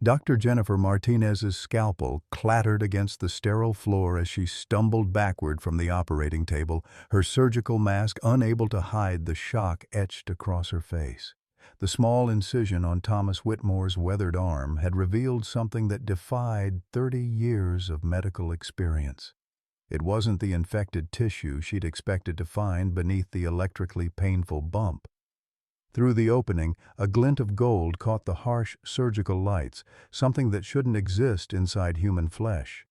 Dr. Jennifer Martinez's scalpel clattered against the sterile floor as she stumbled backward from the operating table, her surgical mask unable to hide the shock etched across her face. The small incision on Thomas Whitmore's weathered arm had revealed something that defied 30 years of medical experience. It wasn't the infected tissue she'd expected to find beneath the electrically painful bump. Through the opening, a glint of gold caught the harsh surgical lights, something that shouldn't exist inside human flesh.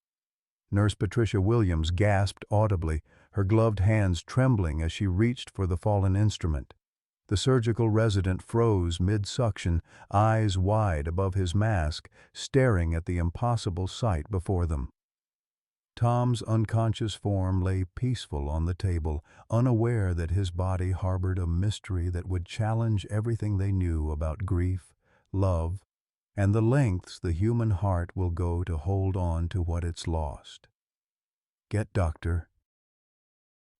Nurse Patricia Williams gasped audibly, her gloved hands trembling as she reached for the fallen instrument. The surgical resident froze mid-suction, eyes wide above his mask, staring at the impossible sight before them. Tom's unconscious form lay peaceful on the table, unaware that his body harbored a mystery that would challenge everything they knew about grief, love, and the lengths the human heart will go to hold on to what it's lost. "Get Dr.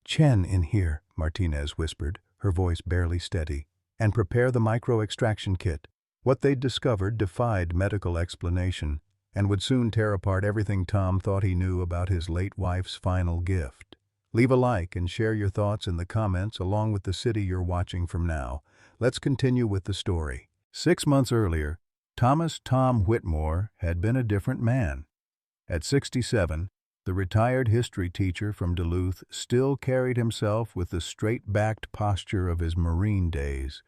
Chen in here," Martinez whispered, her voice barely steady, "and prepare the micro-extraction kit." What they'd discovered defied medical explanation, and would soon tear apart everything Tom thought he knew about his late wife's final gift. Leave a like and share your thoughts in the comments along with the city you're watching from now. Let's continue with the story. 6 months earlier, Thomas "Tom" Whitmore had been a different man. At 67, the retired history teacher from Duluth still carried himself with the straight-backed posture of his Marine days,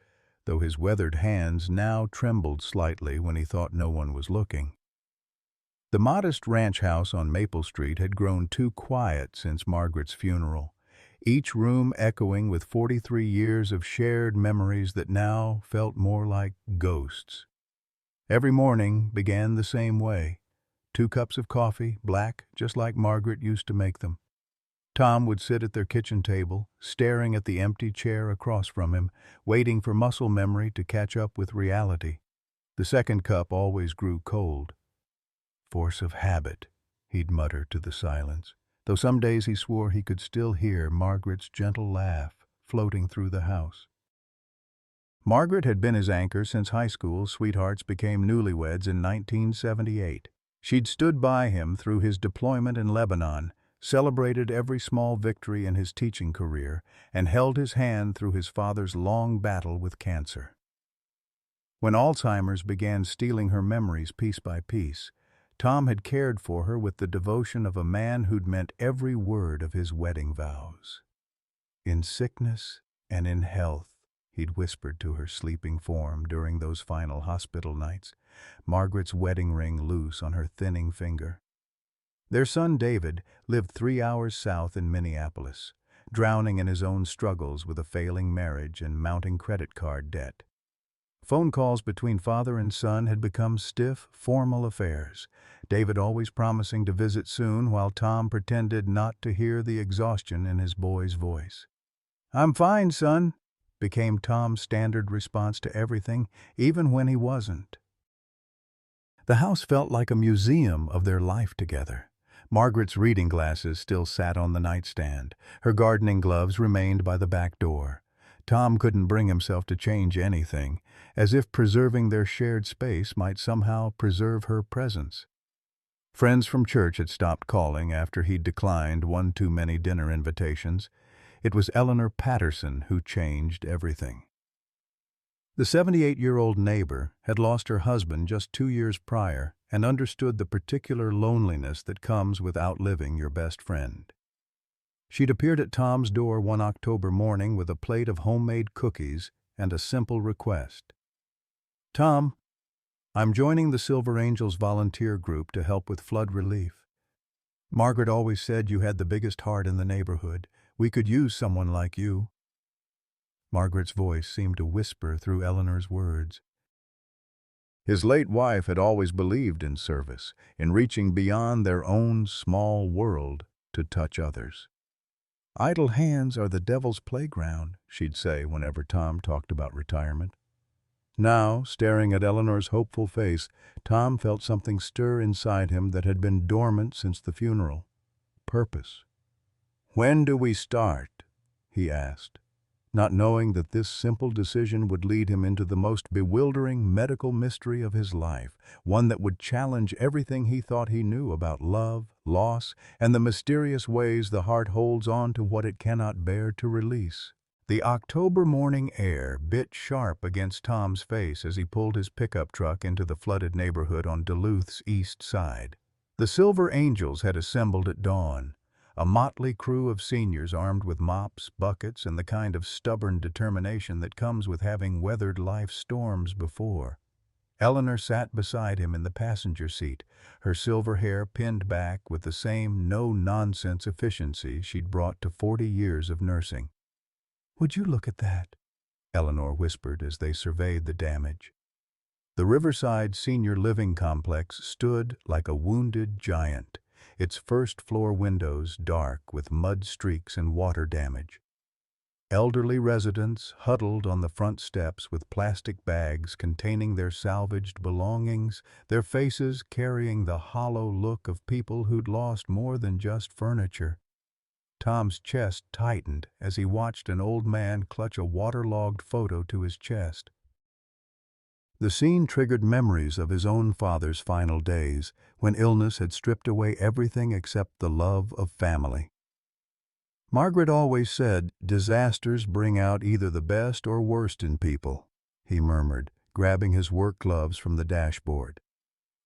though his weathered hands now trembled slightly when he thought no one was looking. The modest ranch house on Maple Street had grown too quiet since Margaret's funeral, each room echoing with 43 years of shared memories that now felt more like ghosts. Every morning began the same way. 2 cups of coffee, black, just like Margaret used to make them. Tom would sit at their kitchen table, staring at the empty chair across from him, waiting for muscle memory to catch up with reality. The second cup always grew cold. "Force of habit," he'd mutter to the silence, though some days he swore he could still hear Margaret's gentle laugh floating through the house. Margaret had been his anchor since high school sweethearts became newlyweds in 1978. She'd stood by him through his deployment in Lebanon, celebrated every small victory in his teaching career, and held his hand through his father's long battle with cancer. When Alzheimer's began stealing her memories piece by piece, Tom had cared for her with the devotion of a man who'd meant every word of his wedding vows. "In sickness and in health," he'd whispered to her sleeping form during those final hospital nights, Margaret's wedding ring loose on her thinning finger. Their son David lived 3 hours south in Minneapolis, drowning in his own struggles with a failing marriage and mounting credit card debt. Phone calls between father and son had become stiff, formal affairs, David always promising to visit soon while Tom pretended not to hear the exhaustion in his boy's voice. "I'm fine, son," became Tom's standard response to everything, even when he wasn't. The house felt like a museum of their life together. Margaret's reading glasses still sat on the nightstand. Her gardening gloves remained by the back door. Tom couldn't bring himself to change anything, as if preserving their shared space might somehow preserve her presence. Friends from church had stopped calling after he'd declined one too many dinner invitations. It was Eleanor Patterson who changed everything. The 78-year-old neighbor had lost her husband just 2 years prior and understood the particular loneliness that comes with outliving your best friend. She'd appeared at Tom's door one October morning with a plate of homemade cookies and a simple request. "Tom, I'm joining the Silver Angels volunteer group to help with flood relief. Margaret always said you had the biggest heart in the neighborhood. We could use someone like you." Margaret's voice seemed to whisper through Eleanor's words. His late wife had always believed in service, in reaching beyond their own small world to touch others. "Idle hands are the devil's playground," she'd say whenever Tom talked about retirement. Now, staring at Eleanor's hopeful face, Tom felt something stir inside him that had been dormant since the funeral. Purpose. "When do we start?" he asked. not knowing that this simple decision would lead him into the most bewildering medical mystery of his life, one that would challenge everything he thought he knew about love, loss, and the mysterious ways the heart holds on to what it cannot bear to release. The October morning air bit sharp against Tom's face as he pulled his pickup truck into the flooded neighborhood on Duluth's east side. The Silver Angels had assembled at dawn, a motley crew of seniors armed with mops, buckets, and the kind of stubborn determination that comes with having weathered life's storms before. Eleanor sat beside him in the passenger seat, her silver hair pinned back with the same no-nonsense efficiency she'd brought to 40 years of nursing. "Would you look at that?" Eleanor whispered as they surveyed the damage. The Riverside Senior Living Complex stood like a wounded giant, its first-floor windows dark with mud streaks and water damage. Elderly residents huddled on the front steps with plastic bags containing their salvaged belongings, their faces carrying the hollow look of people who'd lost more than just furniture. Tom's chest tightened as he watched an old man clutch a waterlogged photo to his chest. The scene triggered memories of his own father's final days, when illness had stripped away everything except the love of family. "Margaret always said, 'Disasters bring out either the best or worst in people,'" he murmured, grabbing his work gloves from the dashboard.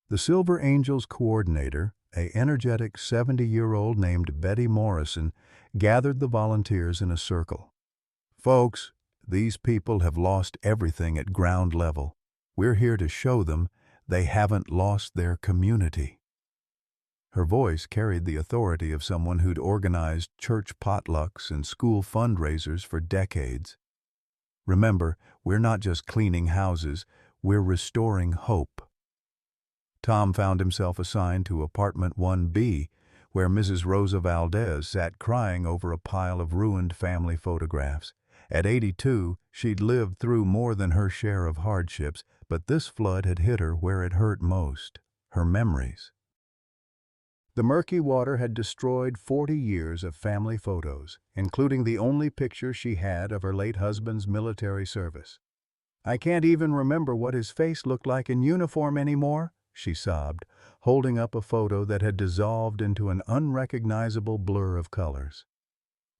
The Silver Angels coordinator, an energetic 70-year-old named Betty Morrison, gathered the volunteers in a circle. "Folks, these people have lost everything at ground level. We're here to show them they haven't lost their community." Her voice carried the authority of someone who'd organized church potlucks and school fundraisers for decades. "Remember, we're not just cleaning houses, we're restoring hope." Tom found himself assigned to apartment 1B, where Mrs. Rosa Valdez sat crying over a pile of ruined family photographs. At 82, she'd lived through more than her share of hardships, but this flood had hit her where it hurt most: her memories. The murky water had destroyed 40 years of family photos, including the only picture she had of her late husband's military service. "I can't even remember what his face looked like in uniform anymore," she sobbed, holding up a photo that had dissolved into an unrecognizable blur of colors.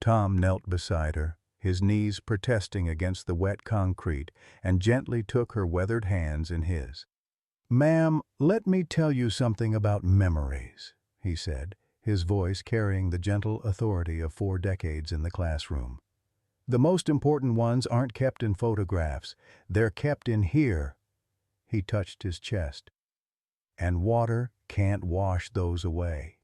Tom knelt beside her, his knees protesting against the wet concrete, and gently took her weathered hands in his. "Ma'am, let me tell you something about memories," he said, his voice carrying the gentle authority of 4 decades in the classroom. "The most important ones aren't kept in photographs. They're kept in here." He touched his chest. "And water can't wash those away."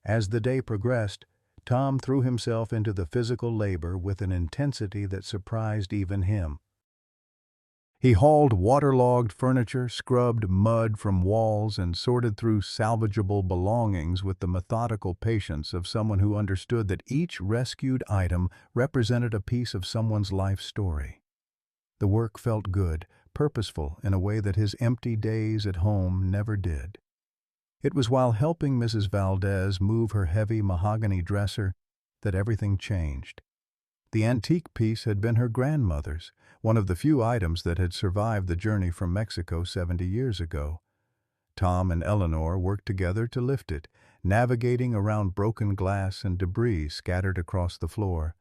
As the day progressed, Tom threw himself into the physical labor with an intensity that surprised even him. He hauled waterlogged furniture, scrubbed mud from walls, and sorted through salvageable belongings with the methodical patience of someone who understood that each rescued item represented a piece of someone's life story. The work felt good, purposeful in a way that his empty days at home never did. It was while helping Mrs. Valdez move her heavy mahogany dresser that everything changed. The antique piece had been her grandmother's, one of the few items that had survived the journey from Mexico 70 years ago. Tom and Eleanor worked together to lift it, navigating around broken glass and debris scattered across the floor.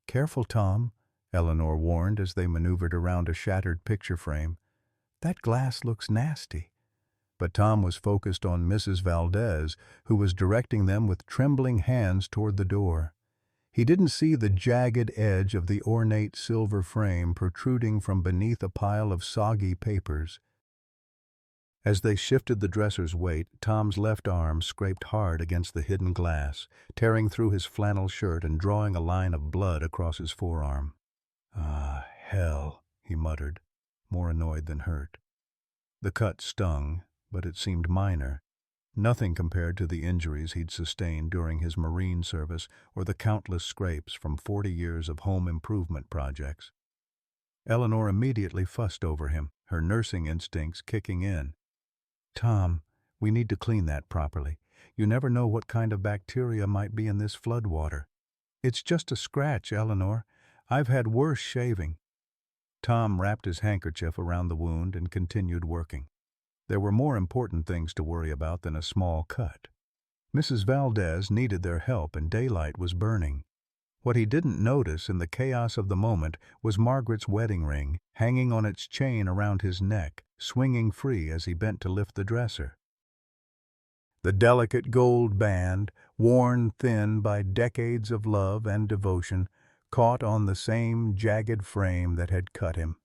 "Careful, Tom," Eleanor warned as they maneuvered around a shattered picture frame. "That glass looks nasty." But Tom was focused on Mrs. Valdez, who was directing them with trembling hands toward the door. He didn't see the jagged edge of the ornate silver frame protruding from beneath a pile of soggy papers. As they shifted the dresser's weight, Tom's left arm scraped hard against the hidden glass, tearing through his flannel shirt and drawing a line of blood across his forearm. "Ah, hell," he muttered, more annoyed than hurt. The cut stung, but it seemed minor. Nothing compared to the injuries he'd sustained during his Marine service or the countless scrapes from 40 years of home improvement projects. Eleanor immediately fussed over him, her nursing instincts kicking in. "Tom, we need to clean that properly. You never know what kind of bacteria might be in this floodwater." "It's just a scratch, Eleanor. I've had worse shaving." Tom wrapped his handkerchief around the wound and continued working. There were more important things to worry about than a small cut. Mrs. Valdez needed their help and daylight was burning. What he didn't notice in the chaos of the moment was Margaret's wedding ring, hanging on its chain around his neck, swinging free as he bent to lift the dresser. The delicate gold band, worn thin by decades of love and devotion, caught on the same jagged frame that had cut him.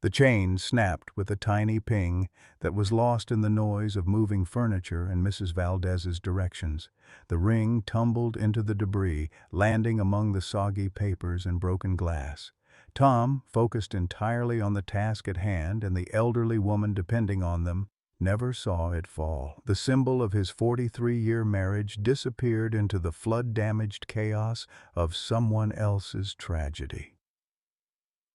The chain snapped with a tiny ping that was lost in the noise of moving furniture in Mrs. Valdez's directions. The ring tumbled into the debris, landing among the soggy papers and broken glass. Tom, focused entirely on the task at hand and the elderly woman depending on them, never saw it fall. The symbol of his 43-year marriage disappeared into the flood-damaged chaos of someone else's tragedy.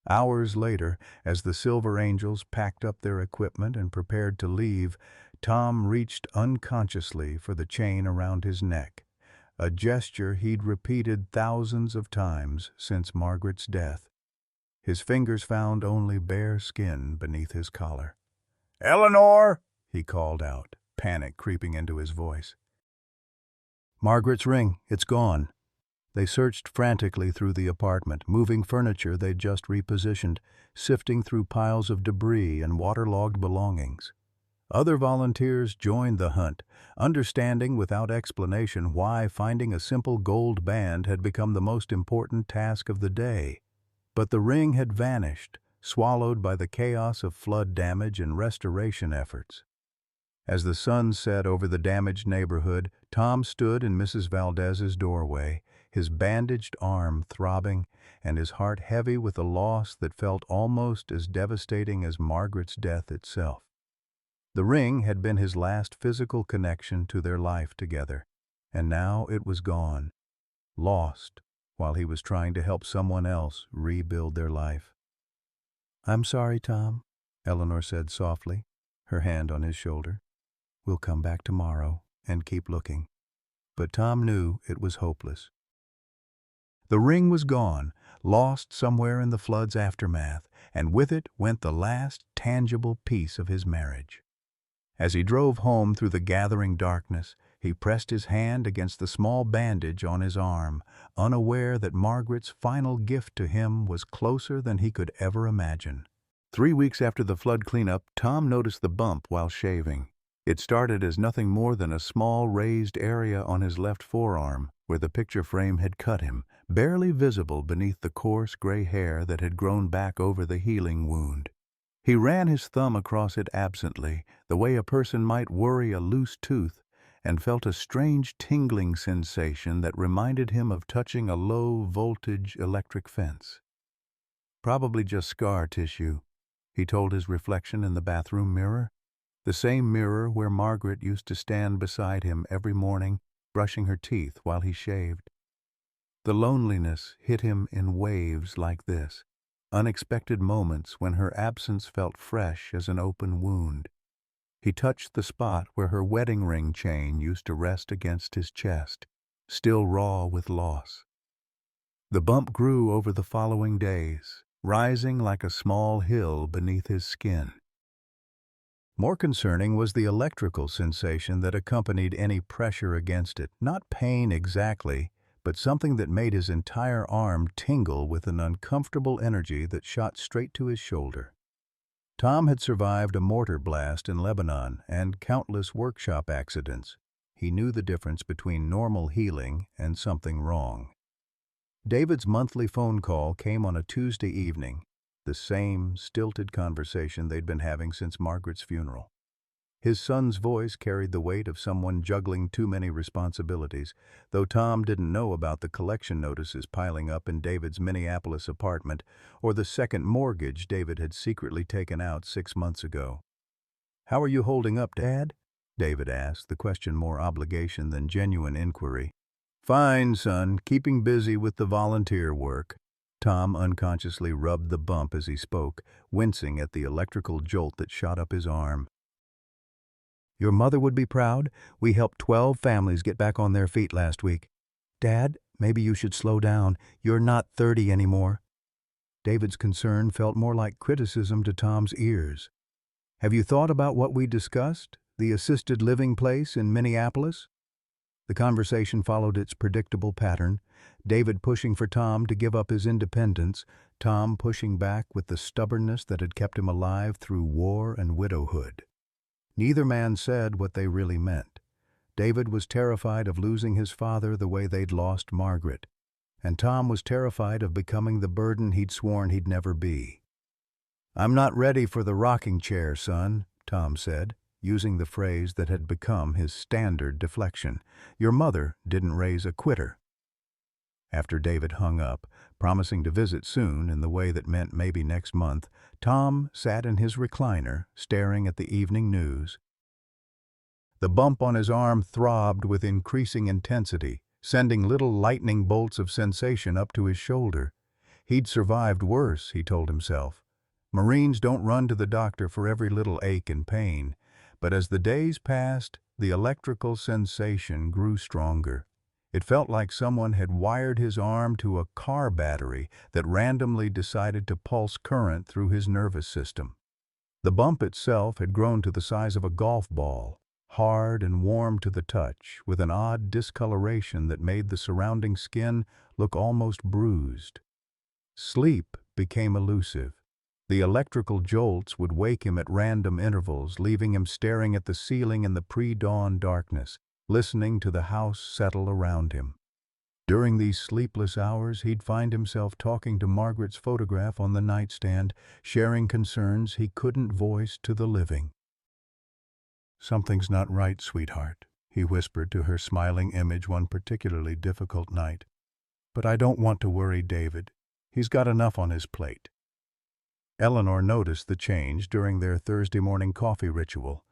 Hours later, as the Silver Angels packed up their equipment and prepared to leave, Tom reached unconsciously for the chain around his neck, a gesture he'd repeated thousands of times since Margaret's death. His fingers found only bare skin beneath his collar. "Eleanor!" he called out, panic creeping into his voice. "Margaret's ring, it's gone." They searched frantically through the apartment, moving furniture they'd just repositioned, sifting through piles of debris and waterlogged belongings. Other volunteers joined the hunt, understanding without explanation why finding a simple gold band had become the most important task of the day. But the ring had vanished, swallowed by the chaos of flood damage and restoration efforts. As the sun set over the damaged neighborhood, Tom stood in Mrs. Valdez's doorway, his bandaged arm throbbing and his heart heavy with a loss that felt almost as devastating as Margaret's death itself. The ring had been his last physical connection to their life together, and now it was gone, lost, while he was trying to help someone else rebuild their life. "I'm sorry, Tom," Eleanor said softly, her hand on his shoulder. "We'll come back tomorrow and keep looking." But Tom knew it was hopeless. The ring was gone, lost somewhere in the flood's aftermath, and with it went the last tangible piece of his marriage. As he drove home through the gathering darkness, he pressed his hand against the small bandage on his arm, unaware that Margaret's final gift to him was closer than he could ever imagine. 3 weeks after the flood cleanup, Tom noticed the bump while shaving. It started as nothing more than a small raised area on his left forearm, where the picture frame had cut him, barely visible beneath the coarse gray hair that had grown back over the healing wound. He ran his thumb across it absently, the way a person might worry a loose tooth, and felt a strange tingling sensation that reminded him of touching a low-voltage electric fence. "Probably just scar tissue," he told his reflection in the bathroom mirror, the same mirror where Margaret used to stand beside him every morning, brushing her teeth while he shaved. The loneliness hit him in waves like this, unexpected moments when her absence felt fresh as an open wound. He touched the spot where her wedding ring chain used to rest against his chest, still raw with loss. The bump grew over the following days, rising like a small hill beneath his skin. More concerning was the electrical sensation that accompanied any pressure against it. Not pain exactly, but something that made his entire arm tingle with an uncomfortable energy that shot straight to his shoulder. Tom had survived a mortar blast in Lebanon and countless workshop accidents. He knew the difference between normal healing and something wrong. David's monthly phone call came on a Tuesday evening, the same stilted conversation they'd been having since Margaret's funeral. His son's voice carried the weight of someone juggling too many responsibilities, though Tom didn't know about the collection notices piling up in David's Minneapolis apartment or the second mortgage David had secretly taken out 6 months ago. "How are you holding up, Dad?" David asked, the question more obligation than genuine inquiry. "Fine, son, keeping busy with the volunteer work." Tom unconsciously rubbed the bump as he spoke, wincing at the electrical jolt that shot up his arm. "Your mother would be proud. We helped 12 families get back on their feet last week." "Dad, Maybe you should slow down. You're not 30 anymore." David's concern felt more like criticism to Tom's ears. "Have you thought about what we discussed? The assisted living place in Minneapolis?" The conversation followed its predictable pattern, David pushing for Tom to give up his independence, Tom pushing back with the stubbornness that had kept him alive through war and widowhood. Neither man said what they really meant. David was terrified of losing his father the way they'd lost Margaret, and Tom was terrified of becoming the burden he'd sworn he'd never be. "I'm not ready for the rocking chair, son," Tom said, using the phrase that had become his standard deflection. "Your mother didn't raise a quitter." After David hung up, promising to visit soon in the way that meant maybe next month, Tom sat in his recliner, staring at the evening news. The bump on his arm throbbed with increasing intensity, sending little lightning bolts of sensation up to his shoulder. He'd survived worse, he told himself. Marines don't run to the doctor for every little ache and pain, but as the days passed, the electrical sensation grew stronger. It felt like someone had wired his arm to a car battery that randomly decided to pulse current through his nervous system. The bump itself had grown to the size of a golf ball, hard and warm to the touch, with an odd discoloration that made the surrounding skin look almost bruised. Sleep became elusive. The electrical jolts would wake him at random intervals, leaving him staring at the ceiling in the pre-dawn darkness, listening to the house settle around him. During these sleepless hours, he'd find himself talking to Margaret's photograph on the nightstand, sharing concerns he couldn't voice to the living. "Something's not right, sweetheart," he whispered to her smiling image one particularly difficult night. "But I don't want to worry David. He's got enough on his plate." Eleanor noticed the change during their Thursday morning coffee ritual.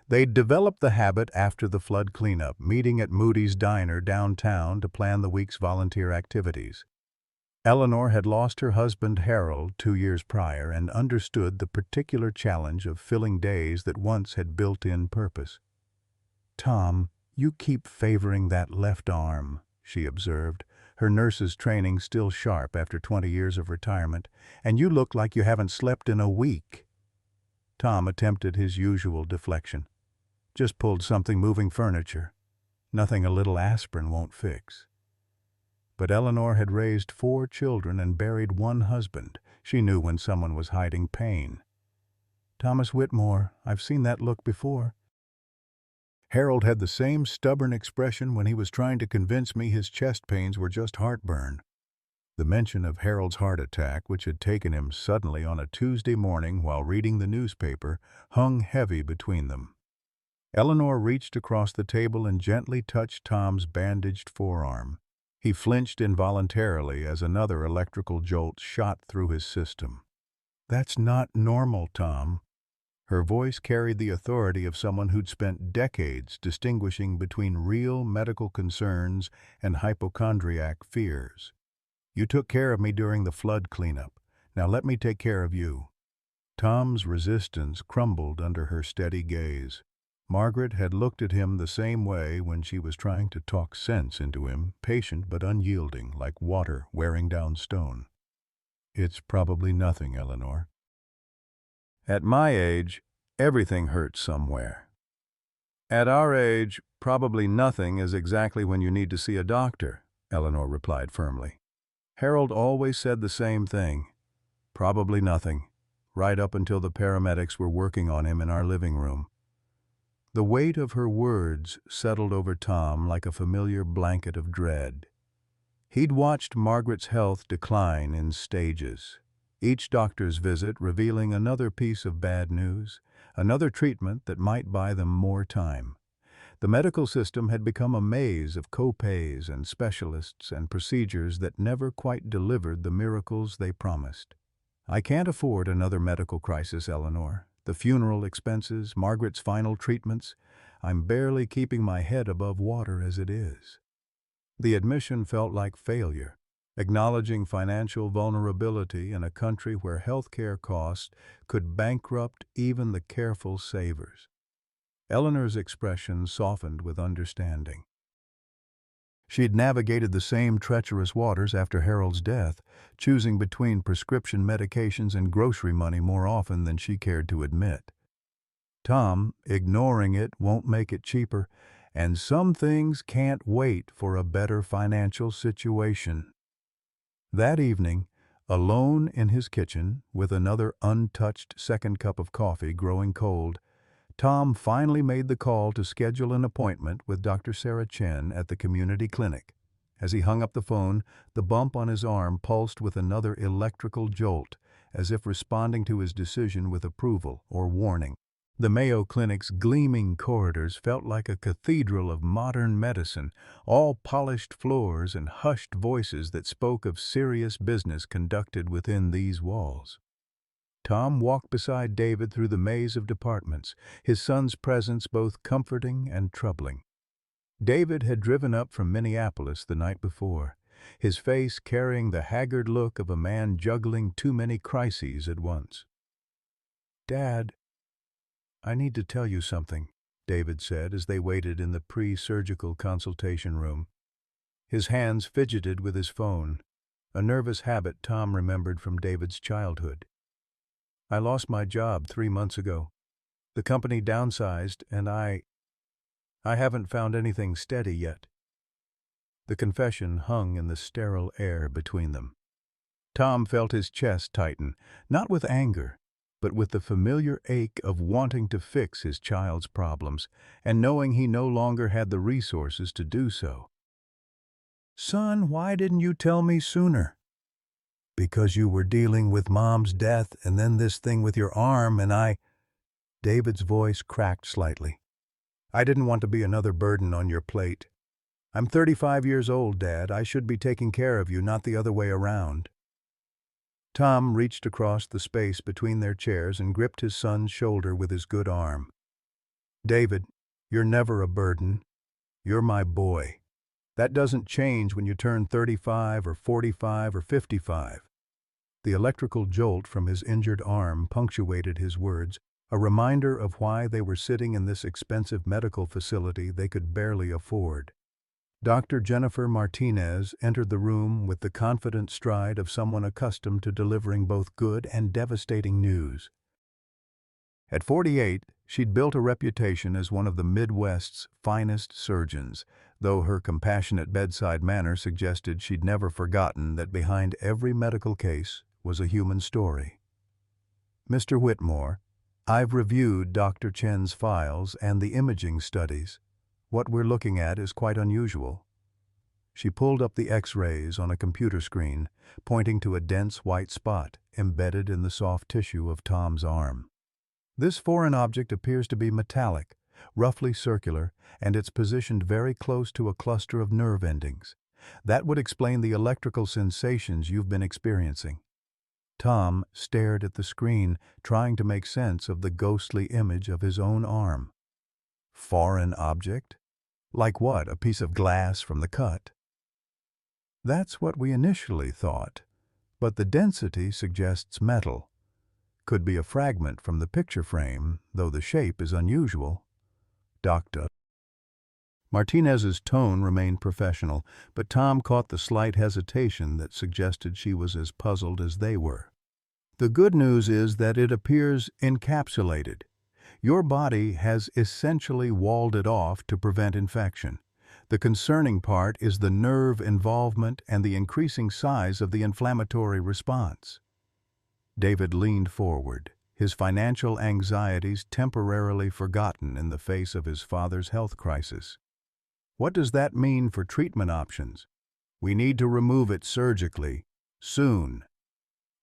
They'd developed the habit after the flood cleanup, meeting at Moody's Diner downtown to plan the week's volunteer activities. Eleanor had lost her husband Harold 2 years prior and understood the particular challenge of filling days that once had built-in purpose. "Tom, you keep favoring that left arm," she observed, her nurse's training still sharp after 20 years of retirement, "and you look like you haven't slept in a week." Tom attempted his usual deflection. "Just pulled something moving furniture. Nothing a little aspirin won't fix." But Eleanor had raised 4 children and buried 1 husband. She knew when someone was hiding pain. "Thomas Whitmore, I've seen that look before." Harold had the same stubborn expression when he was trying to convince me his chest pains were just heartburn. The mention of Harold's heart attack, which had taken him suddenly on a Tuesday morning while reading the newspaper, hung heavy between them. Eleanor reached across the table and gently touched Tom's bandaged forearm. He flinched involuntarily as another electrical jolt shot through his system. "That's not normal, Tom." Her voice carried the authority of someone who'd spent decades distinguishing between real medical concerns and hypochondriac fears. "You took care of me during the flood cleanup. Now let me take care of you." Tom's resistance crumbled under her steady gaze. Margaret had looked at him the same way when she was trying to talk sense into him, patient but unyielding, like water wearing down stone. "It's probably nothing, Eleanor." "At my age, everything hurts somewhere." "At our age, probably nothing is exactly when you need to see a doctor," Eleanor replied firmly. "Harold always said the same thing. Probably nothing, right up until the paramedics were working on him in our living room." The weight of her words settled over Tom like a familiar blanket of dread. He'd watched Margaret's health decline in stages, each doctor's visit revealing another piece of bad news, another treatment that might buy them more time. The medical system had become a maze of co-pays and specialists and procedures that never quite delivered the miracles they promised. "I can't afford another medical crisis, Eleanor. The funeral expenses, Margaret's final treatments. I'm barely keeping my head above water as it is." The admission felt like failure, acknowledging financial vulnerability in a country where healthcare costs could bankrupt even the careful savers. Eleanor's expression softened with understanding. She'd navigated the same treacherous waters after Harold's death, choosing between prescription medications and grocery money more often than she cared to admit. Tom, ignoring it won't make it cheaper, and some things can't wait for a better financial situation. That evening, alone in his kitchen, with another untouched second cup of coffee growing cold, Tom finally made the call to schedule an appointment with Dr. Sarah Chen at the community clinic. As he hung up the phone, the bump on his arm pulsed with another electrical jolt, as if responding to his decision with approval or warning. The Mayo Clinic's gleaming corridors felt like a cathedral of modern medicine, all polished floors and hushed voices that spoke of serious business conducted within these walls. Tom walked beside David through the maze of departments, his son's presence both comforting and troubling. David had driven up from Minneapolis the night before, his face carrying the haggard look of a man juggling too many crises at once. "Dad, I need to tell you something," David said as they waited in the pre-surgical consultation room. His hands fidgeted with his phone, a nervous habit Tom remembered from David's childhood. "I lost my job 3 months ago. The company downsized, and I haven't found anything steady yet." The confession hung in the sterile air between them. Tom felt his chest tighten, not with anger, but with the familiar ache of wanting to fix his child's problems, and knowing he no longer had the resources to do so. "Son, why didn't you tell me sooner?" "Because you were dealing with Mom's death and then this thing with your arm, and David's voice cracked slightly. "I didn't want to be another burden on your plate. I'm 35 years old, Dad. I should be taking care of you, not the other way around." Tom reached across the space between their chairs and gripped his son's shoulder with his good arm. "David, you're never a burden. You're my boy. That doesn't change when you turn 35 or 45 or 55. The electrical jolt from his injured arm punctuated his words, a reminder of why they were sitting in this expensive medical facility they could barely afford. Dr. Jennifer Martinez entered the room with the confident stride of someone accustomed to delivering both good and devastating news. At 48, she'd built a reputation as one of the Midwest's finest surgeons, though her compassionate bedside manner suggested she'd never forgotten that behind every medical case was a human story. "Mr. Whitmore, I've reviewed Dr. Chen's files and the imaging studies. What we're looking at is quite unusual." She pulled up the X-rays on a computer screen, pointing to a dense white spot embedded in the soft tissue of Tom's arm. "This foreign object appears to be metallic, roughly circular, and it's positioned very close to a cluster of nerve endings. That would explain the electrical sensations you've been experiencing." Tom stared at the screen, trying to make sense of the ghostly image of his own arm. Foreign object? Like what, a piece of glass from the cut? "That's what we initially thought, but the density suggests metal. Could be a fragment from the picture frame, though the shape is unusual." "Doctor." Martinez's tone remained professional, but Tom caught the slight hesitation that suggested she was as puzzled as they were. "The good news is that it appears encapsulated. Your body has essentially walled it off to prevent infection. The concerning part is the nerve involvement and the increasing size of the inflammatory response." David leaned forward, his financial anxieties temporarily forgotten in the face of his father's health crisis. "What does that mean for treatment options?" "We need to remove it surgically, soon."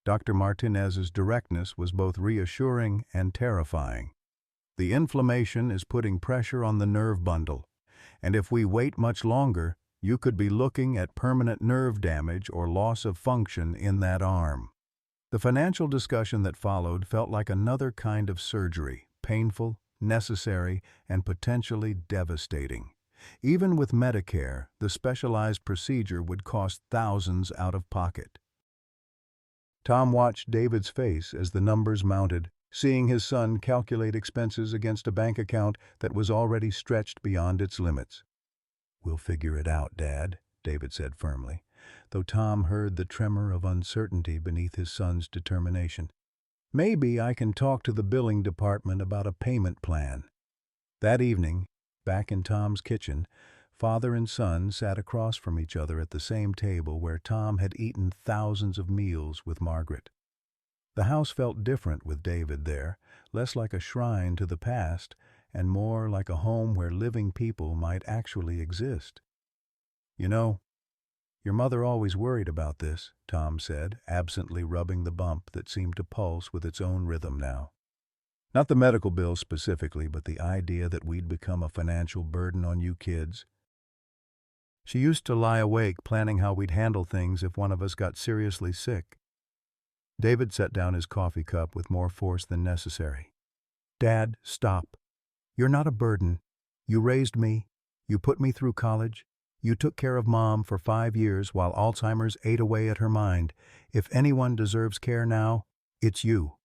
Dr. Martinez's directness was both reassuring and terrifying. "The inflammation is putting pressure on the nerve bundle, and if we wait much longer, you could be looking at permanent nerve damage or loss of function in that arm." The financial discussion that followed felt like another kind of surgery, painful, necessary, and potentially devastating. Even with Medicare, the specialized procedure would cost thousands out of pocket. Tom watched David's face as the numbers mounted, seeing his son calculate expenses against a bank account that was already stretched beyond its limits. "We'll figure it out, Dad," David said firmly, though Tom heard the tremor of uncertainty beneath his son's determination. "Maybe I can talk to the billing department about a payment plan." That evening, back in Tom's kitchen, father and son sat across from each other at the same table where Tom had eaten thousands of meals with Margaret. The house felt different with David there, less like a shrine to the past and more like a home where living people might actually exist. "You know, your mother always worried about this," Tom said, absently rubbing the bump that seemed to pulse with its own rhythm now. "Not the medical bills specifically, but the idea that we'd become a financial burden on you kids. She used to lie awake planning how we'd handle things if one of us got seriously sick." David set down his coffee cup with more force than necessary. "Dad, stop. You're not a burden. You raised me. You put me through college. You took care of Mom for 5 years while Alzheimer's ate away at her mind. If anyone deserves care now, it's you."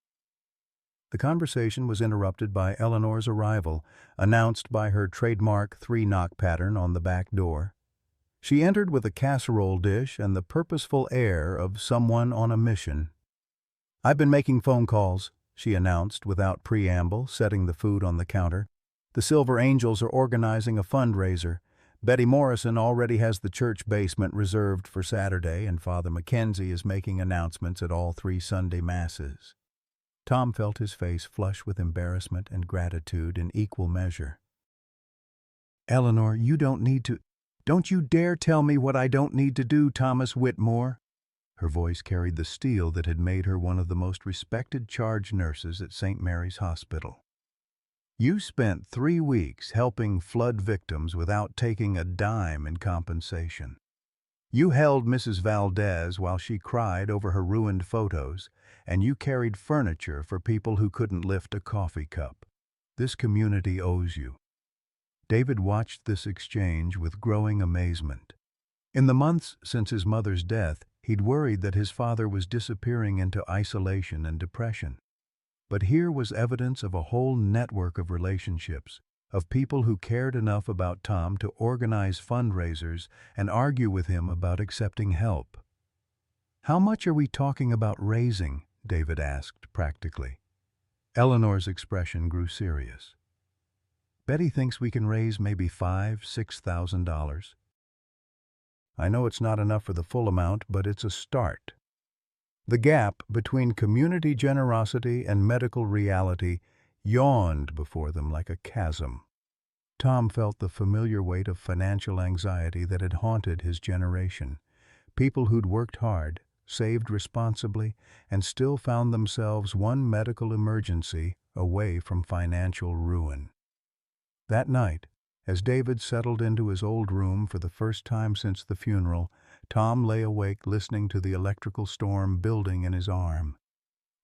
The conversation was interrupted by Eleanor's arrival, announced by her trademark 3-knock pattern on the back door. She entered with a casserole dish and the purposeful air of someone on a mission. "I've been making phone calls," she announced without preamble, setting the food on the counter. "The Silver Angels are organizing a fundraiser. Betty Morrison already has the church basement reserved for Saturday, and Father Mackenzie is making announcements at all 3 Sunday Masses." Tom felt his face flush with embarrassment and gratitude in equal measure. "Eleanor, you don't need to— Don't you dare tell me what I don't need to do, Thomas Whitmore." Her voice carried the steel that had made her one of the most respected charge nurses at St. Mary's Hospital. "You spent 3 weeks helping flood victims without taking a dime in compensation. You held Mrs. Valdez while she cried over her ruined photos, and you carried furniture for people who couldn't lift a coffee cup. This community owes you." David watched this exchange with growing amazement. In the months since his mother's death, he'd worried that his father was disappearing into isolation and depression. But here was evidence of a whole network of relationships, of people who cared enough about Tom to organize fundraisers and argue with him about accepting help. "How much are we talking about raising?" David asked practically. Eleanor's expression grew serious. "Betty thinks we can raise maybe $5,000–6,000. I know it's not enough for the full amount, but it's a start." The gap between community generosity and medical reality yawned before them like a chasm. Tom felt the familiar weight of financial anxiety that had haunted his generation. People who'd worked hard, saved responsibly, and still found themselves one medical emergency away from financial ruin. That night, as David settled into his old room for the first time since the funeral, Tom lay awake listening to the electrical storm building in his arm.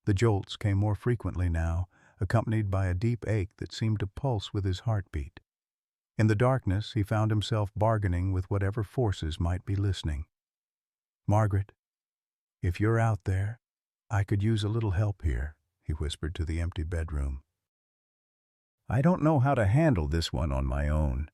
The jolts came more frequently now, accompanied by a deep ache that seemed to pulse with his heartbeat. In the darkness, he found himself bargaining with whatever forces might be listening. "Margaret, if you're out there, I could use a little help here," he whispered to the empty bedroom. "I don't know how to handle this one on my own."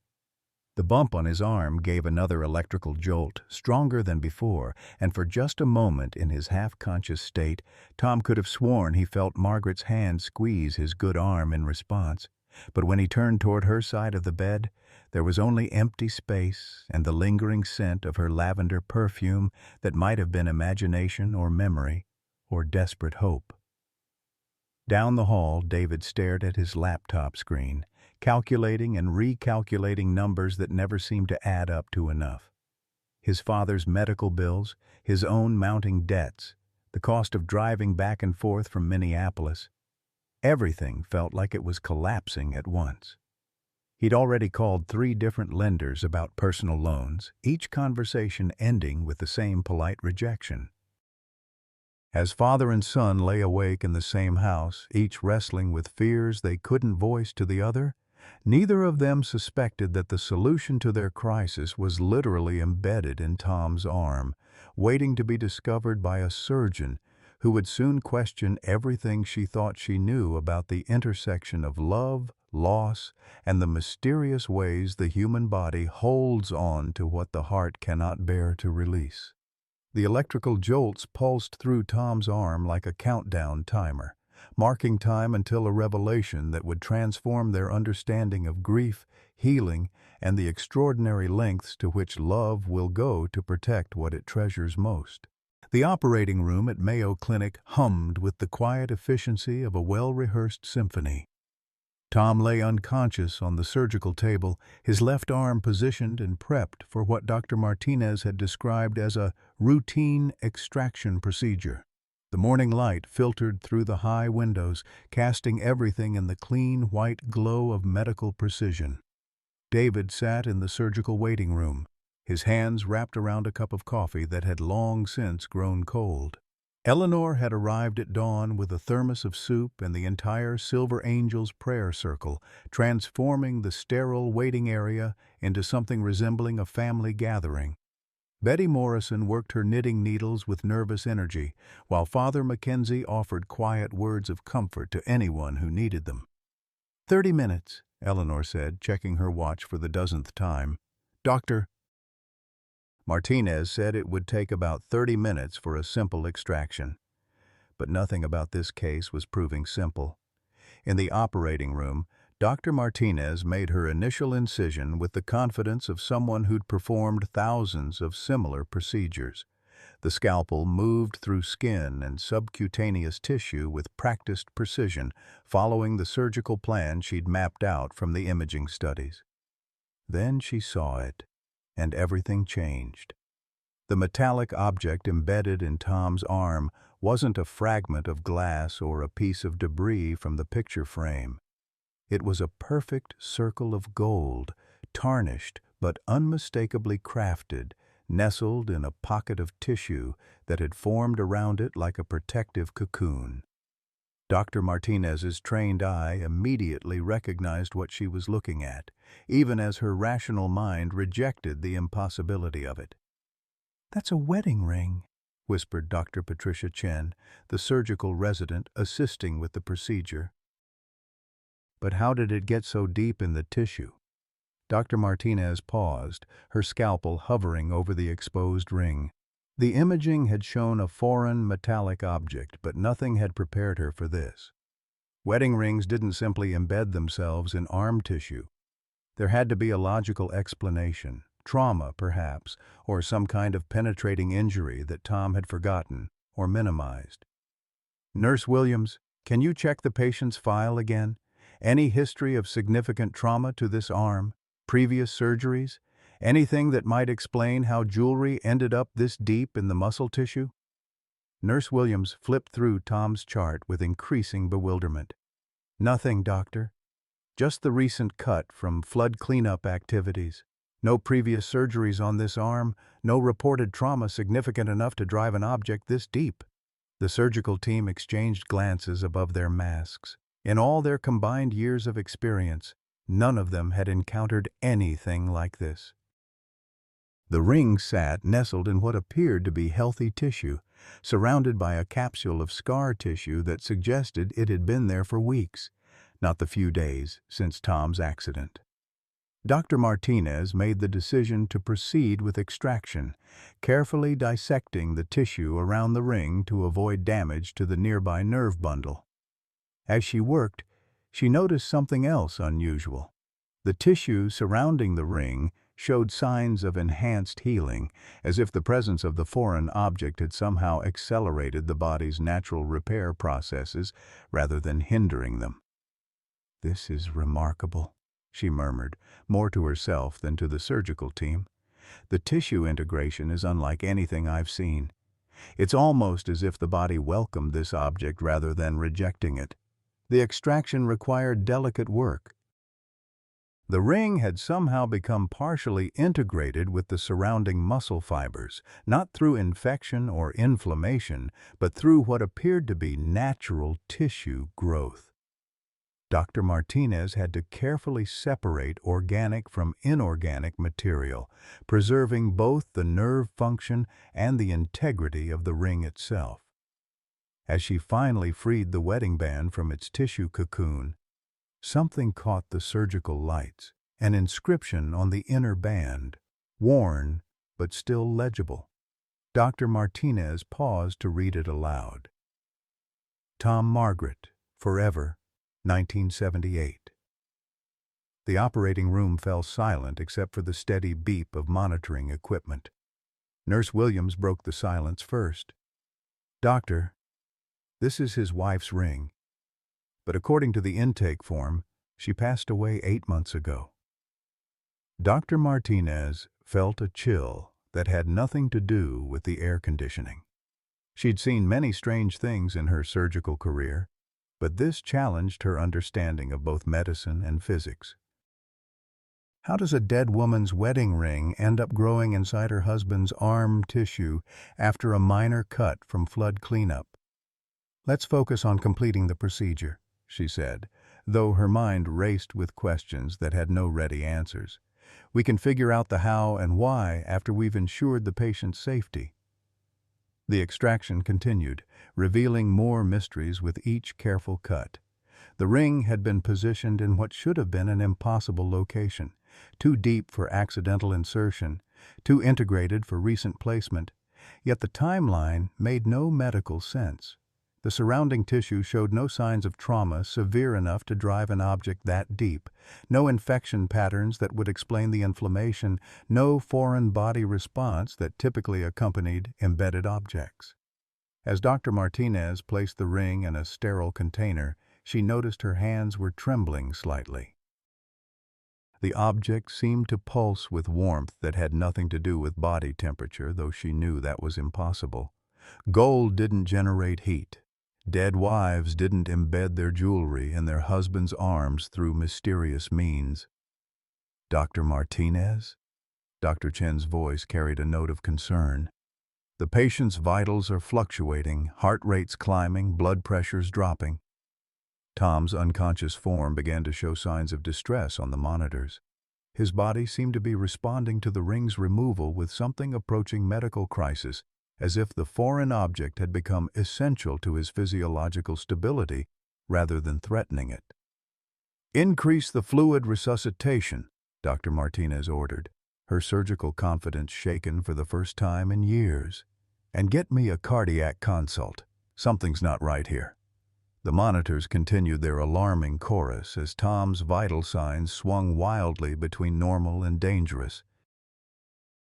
The bump on his arm gave another electrical jolt, stronger than before, and for just a moment in his half-conscious state, Tom could have sworn he felt Margaret's hand squeeze his good arm in response. But when he turned toward her side of the bed, there was only empty space and the lingering scent of her lavender perfume that might have been imagination or memory or desperate hope. Down the hall, David stared at his laptop screen, calculating and recalculating numbers that never seemed to add up to enough. His father's medical bills, his own mounting debts, the cost of driving back and forth from Minneapolis. Everything felt like it was collapsing at once. He'd already called 3 different lenders about personal loans, each conversation ending with the same polite rejection. As father and son lay awake in the same house, each wrestling with fears they couldn't voice to the other, neither of them suspected that the solution to their crisis was literally embedded in Tom's arm, waiting to be discovered by a surgeon who would soon question everything she thought she knew about the intersection of love, loss, and the mysterious ways the human body holds on to what the heart cannot bear to release. The electrical jolts pulsed through Tom's arm like a countdown timer, marking time until a revelation that would transform their understanding of grief, healing, and the extraordinary lengths to which love will go to protect what it treasures most. The operating room at Mayo Clinic hummed with the quiet efficiency of a well-rehearsed symphony. Tom lay unconscious on the surgical table, his left arm positioned and prepped for what Dr. Martinez had described as a routine extraction procedure. The morning light filtered through the high windows, casting everything in the clean, white glow of medical precision. David sat in the surgical waiting room, his hands wrapped around a cup of coffee that had long since grown cold. Eleanor had arrived at dawn with a thermos of soup and the entire Silver Angels prayer circle, transforming the sterile waiting area into something resembling a family gathering. Betty Morrison worked her knitting needles with nervous energy, while Father Mackenzie offered quiet words of comfort to anyone who needed them. 30 minutes, Eleanor said, checking her watch for the dozenth time. Doctor Martinez said it would take about 30 minutes for a simple extraction. But nothing about this case was proving simple. In the operating room, Dr. Martinez made her initial incision with the confidence of someone who'd performed thousands of similar procedures. The scalpel moved through skin and subcutaneous tissue with practiced precision, following the surgical plan she'd mapped out from the imaging studies. Then she saw it, and everything changed. The metallic object embedded in Tom's arm wasn't a fragment of glass or a piece of debris from the picture frame. It was a perfect circle of gold, tarnished but unmistakably crafted, nestled in a pocket of tissue that had formed around it like a protective cocoon. Dr. Martinez's trained eye immediately recognized what she was looking at, even as her rational mind rejected the impossibility of it. "That's a wedding ring," whispered Dr. Patricia Chen, the surgical resident assisting with the procedure. But how did it get so deep in the tissue? Dr. Martinez paused, her scalpel hovering over the exposed ring. The imaging had shown a foreign metallic object, but nothing had prepared her for this. Wedding rings didn't simply embed themselves in arm tissue. There had to be a logical explanation, trauma perhaps, or some kind of penetrating injury that Tom had forgotten or minimized. "Nurse Williams, can you check the patient's file again? Any history of significant trauma to this arm? Previous surgeries? Anything that might explain how jewelry ended up this deep in the muscle tissue?" Nurse Williams flipped through Tom's chart with increasing bewilderment. "Nothing, doctor. Just the recent cut from flood cleanup activities. No previous surgeries on this arm, no reported trauma significant enough to drive an object this deep." The surgical team exchanged glances above their masks. In all their combined years of experience, none of them had encountered anything like this. The ring sat nestled in what appeared to be healthy tissue, surrounded by a capsule of scar tissue that suggested it had been there for weeks, not the few days since Tom's accident. Dr. Martinez made the decision to proceed with extraction, carefully dissecting the tissue around the ring to avoid damage to the nearby nerve bundle. As she worked, she noticed something else unusual. The tissue surrounding the ring showed signs of enhanced healing, as if the presence of the foreign object had somehow accelerated the body's natural repair processes rather than hindering them. "This is remarkable," she murmured, more to herself than to the surgical team. "The tissue integration is unlike anything I've seen. It's almost as if the body welcomed this object rather than rejecting it. The extraction required delicate work." The ring had somehow become partially integrated with the surrounding muscle fibers, not through infection or inflammation, but through what appeared to be natural tissue growth. Dr. Martinez had to carefully separate organic from inorganic material, preserving both the nerve function and the integrity of the ring itself. As she finally freed the wedding band from its tissue cocoon, Something caught the surgical lights, an inscription on the inner band, worn but still legible. Dr. Martinez paused to read it aloud. Tom Margaret, forever, 1978. The operating room fell silent except for the steady beep of monitoring equipment. Nurse Williams broke the silence first. "Doctor, this is his wife's ring, but according to the intake form, she passed away 8 months ago." Dr. Martinez felt a chill that had nothing to do with the air conditioning. She'd seen many strange things in her surgical career, but this challenged her understanding of both medicine and physics. How does a dead woman's wedding ring end up growing inside her husband's arm tissue after a minor cut from flood cleanup? "Let's focus on completing the procedure," she said, though her mind raced with questions that had no ready answers. "We can figure out the how and why after we've ensured the patient's safety." The extraction continued, revealing more mysteries with each careful cut. The ring had been positioned in what should have been an impossible location, too deep for accidental insertion, too integrated for recent placement, yet the timeline made no medical sense. The surrounding tissue showed no signs of trauma severe enough to drive an object that deep, no infection patterns that would explain the inflammation, no foreign body response that typically accompanied embedded objects. As Dr. Martinez placed the ring in a sterile container, she noticed her hands were trembling slightly. The object seemed to pulse with warmth that had nothing to do with body temperature, though she knew that was impossible. Gold didn't generate heat. Dead wives didn't embed their jewelry in their husbands' arms through mysterious means. "Dr. Martinez?" Dr. Chen's voice carried a note of concern. "The patient's vitals are fluctuating, heart rates climbing, blood pressures dropping." Tom's unconscious form began to show signs of distress on the monitors. His body seemed to be responding to the ring's removal with something approaching medical crisis, as if the foreign object had become essential to his physiological stability rather than threatening it. "Increase the fluid resuscitation," Dr. Martinez ordered, her surgical confidence shaken for the first time in years. "And get me a cardiac consult. Something's not right here." The monitors continued their alarming chorus as Tom's vital signs swung wildly between normal and dangerous.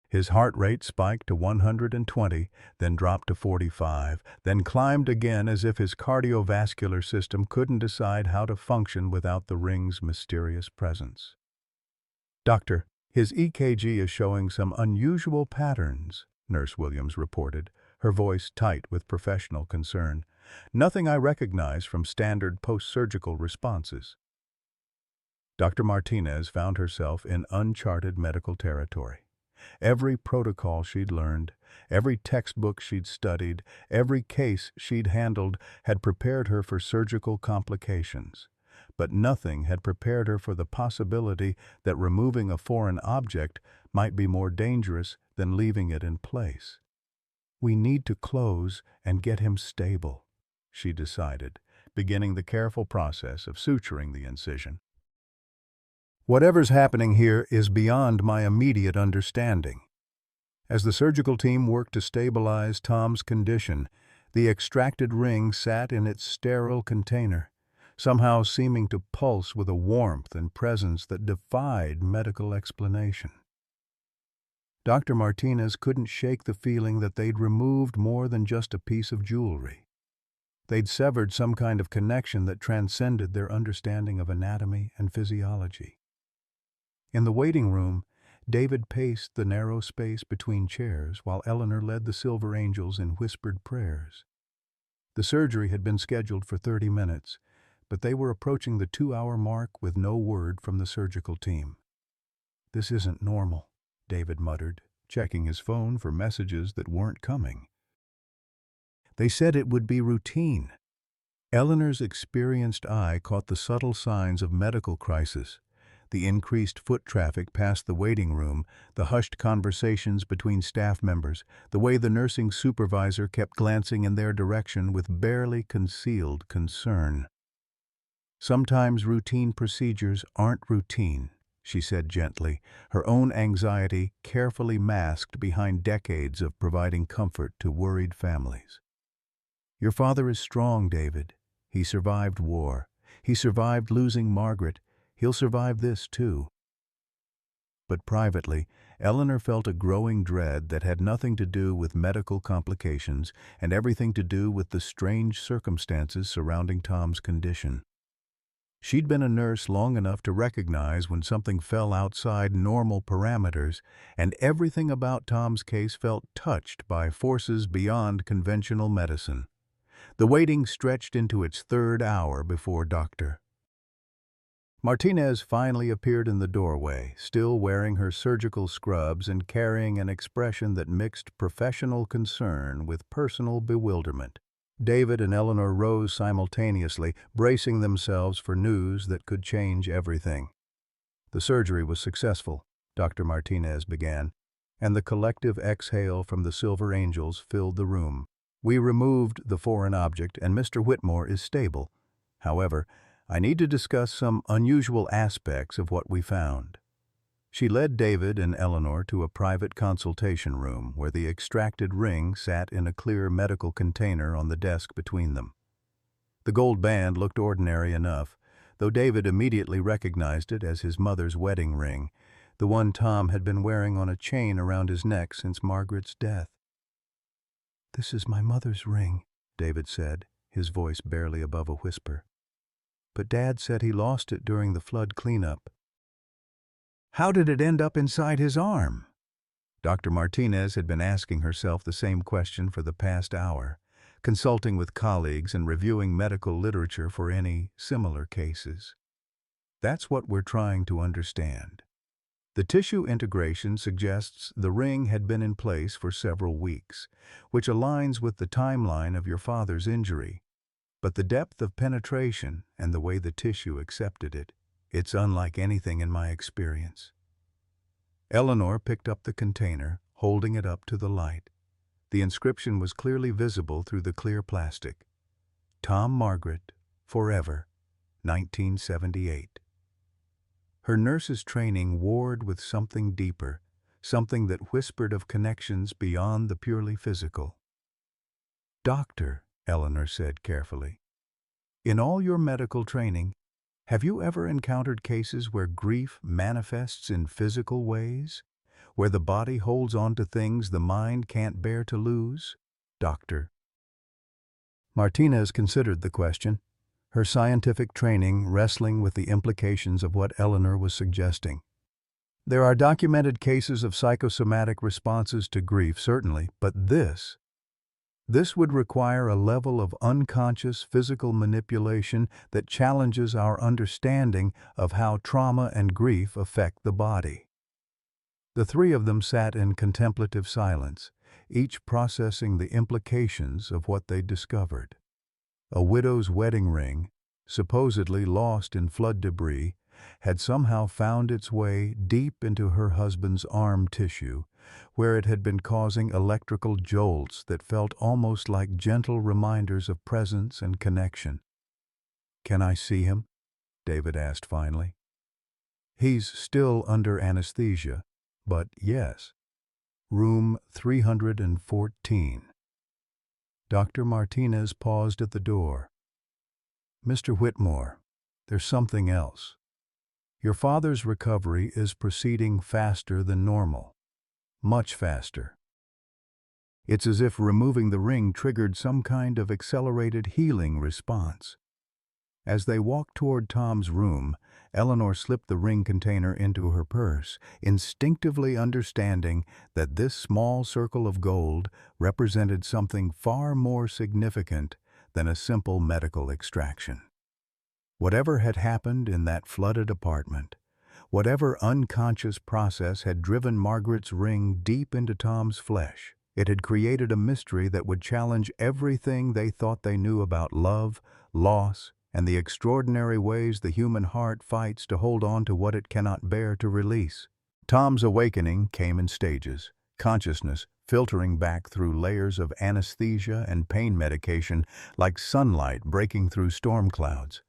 His heart rate spiked to 120, then dropped to 45, then climbed again as if his cardiovascular system couldn't decide how to function without the ring's mysterious presence. "Doctor, his EKG is showing some unusual patterns," Nurse Williams reported, her voice tight with professional concern. "Nothing I recognize from standard post-surgical responses." Dr. Martinez found herself in uncharted medical territory. Every protocol she'd learned, every textbook she'd studied, every case she'd handled had prepared her for surgical complications. But nothing had prepared her for the possibility that removing a foreign object might be more dangerous than leaving it in place. "We need to close and get him stable," she decided, beginning the careful process of suturing the incision. "Whatever's happening here is beyond my immediate understanding." As the surgical team worked to stabilize Tom's condition, the extracted ring sat in its sterile container, somehow seeming to pulse with a warmth and presence that defied medical explanation. Dr. Martinez couldn't shake the feeling that they'd removed more than just a piece of jewelry. They'd severed some kind of connection that transcended their understanding of anatomy and physiology. In the waiting room, David paced the narrow space between chairs while Eleanor led the Silver Angels in whispered prayers. The surgery had been scheduled for 30 minutes, but they were approaching the 2-hour mark with no word from the surgical team. "This isn't normal," David muttered, checking his phone for messages that weren't coming. "They said it would be routine." Eleanor's experienced eye caught the subtle signs of medical crisis. The increased foot traffic past the waiting room, the hushed conversations between staff members, the way the nursing supervisor kept glancing in their direction with barely concealed concern. Sometimes routine procedures aren't routine, she said gently, her own anxiety carefully masked behind decades of providing comfort to worried families. Your father is strong, David. He survived war. He survived losing Margaret. He'll survive this, too. But privately, Eleanor felt a growing dread that had nothing to do with medical complications and everything to do with the strange circumstances surrounding Tom's condition. She'd been a nurse long enough to recognize when something fell outside normal parameters, and everything about Tom's case felt touched by forces beyond conventional medicine. The waiting stretched into its third hour before Dr. Martinez finally appeared in the doorway, still wearing her surgical scrubs and carrying an expression that mixed professional concern with personal bewilderment. David and Eleanor rose simultaneously, bracing themselves for news that could change everything. The surgery was successful, Dr. Martinez began, and the collective exhale from the Silver Angels filled the room. We removed the foreign object, and Mr. Whitmore is stable. However, I need to discuss some unusual aspects of what we found. She led David and Eleanor to a private consultation room where the extracted ring sat in a clear medical container on the desk between them. The gold band looked ordinary enough, though David immediately recognized it as his mother's wedding ring, the one Tom had been wearing on a chain around his neck since Margaret's death. "This is my mother's ring," David said, his voice barely above a whisper. "But Dad said he lost it during the flood cleanup." "How did it end up inside his arm?" Dr. Martinez had been asking herself the same question for the past hour, consulting with colleagues and reviewing medical literature for any similar cases. That's what we're trying to understand. The tissue integration suggests the ring had been in place for several weeks, which aligns with the timeline of your father's injury. But the depth of penetration and the way the tissue accepted it, it's unlike anything in my experience. Eleanor picked up the container, holding it up to the light. The inscription was clearly visible through the clear plastic. Tom Margaret, Forever, 1978. Her nurse's training warred with something deeper, something that whispered of connections beyond the purely physical. "Doctor," Eleanor said carefully, "in all your medical training, have you ever encountered cases where grief manifests in physical ways? Where the body holds on to things the mind can't bear to lose?" Doctor. Martinez considered the question, her scientific training wrestling with the implications of what Eleanor was suggesting. "There are documented cases of psychosomatic responses to grief, certainly, but this would require a level of unconscious physical manipulation that challenges our understanding of how trauma and grief affect the body." The three of them sat in contemplative silence, each processing the implications of what they'd discovered. A widow's wedding ring, supposedly lost in flood debris, had somehow found its way deep into her husband's arm tissue, where it had been causing electrical jolts that felt almost like gentle reminders of presence and connection. "Can I see him?" David asked finally. "He's still under anesthesia, but yes. Room 314. Dr. Martinez paused at the door. "Mr. Whitmore, there's something else. Your father's recovery is proceeding faster than normal. Much faster. It's as if removing the ring triggered some kind of accelerated healing response." As they walked toward Tom's room, Eleanor slipped the ring container into her purse, instinctively understanding that this small circle of gold represented something far more significant than a simple medical extraction. Whatever had happened in that flooded apartment, whatever unconscious process had driven Margaret's ring deep into Tom's flesh, it had created a mystery that would challenge everything they thought they knew about love, loss, and the extraordinary ways the human heart fights to hold on to what it cannot bear to release. Tom's awakening came in stages, consciousness filtering back through layers of anesthesia and pain medication like sunlight breaking through storm clouds.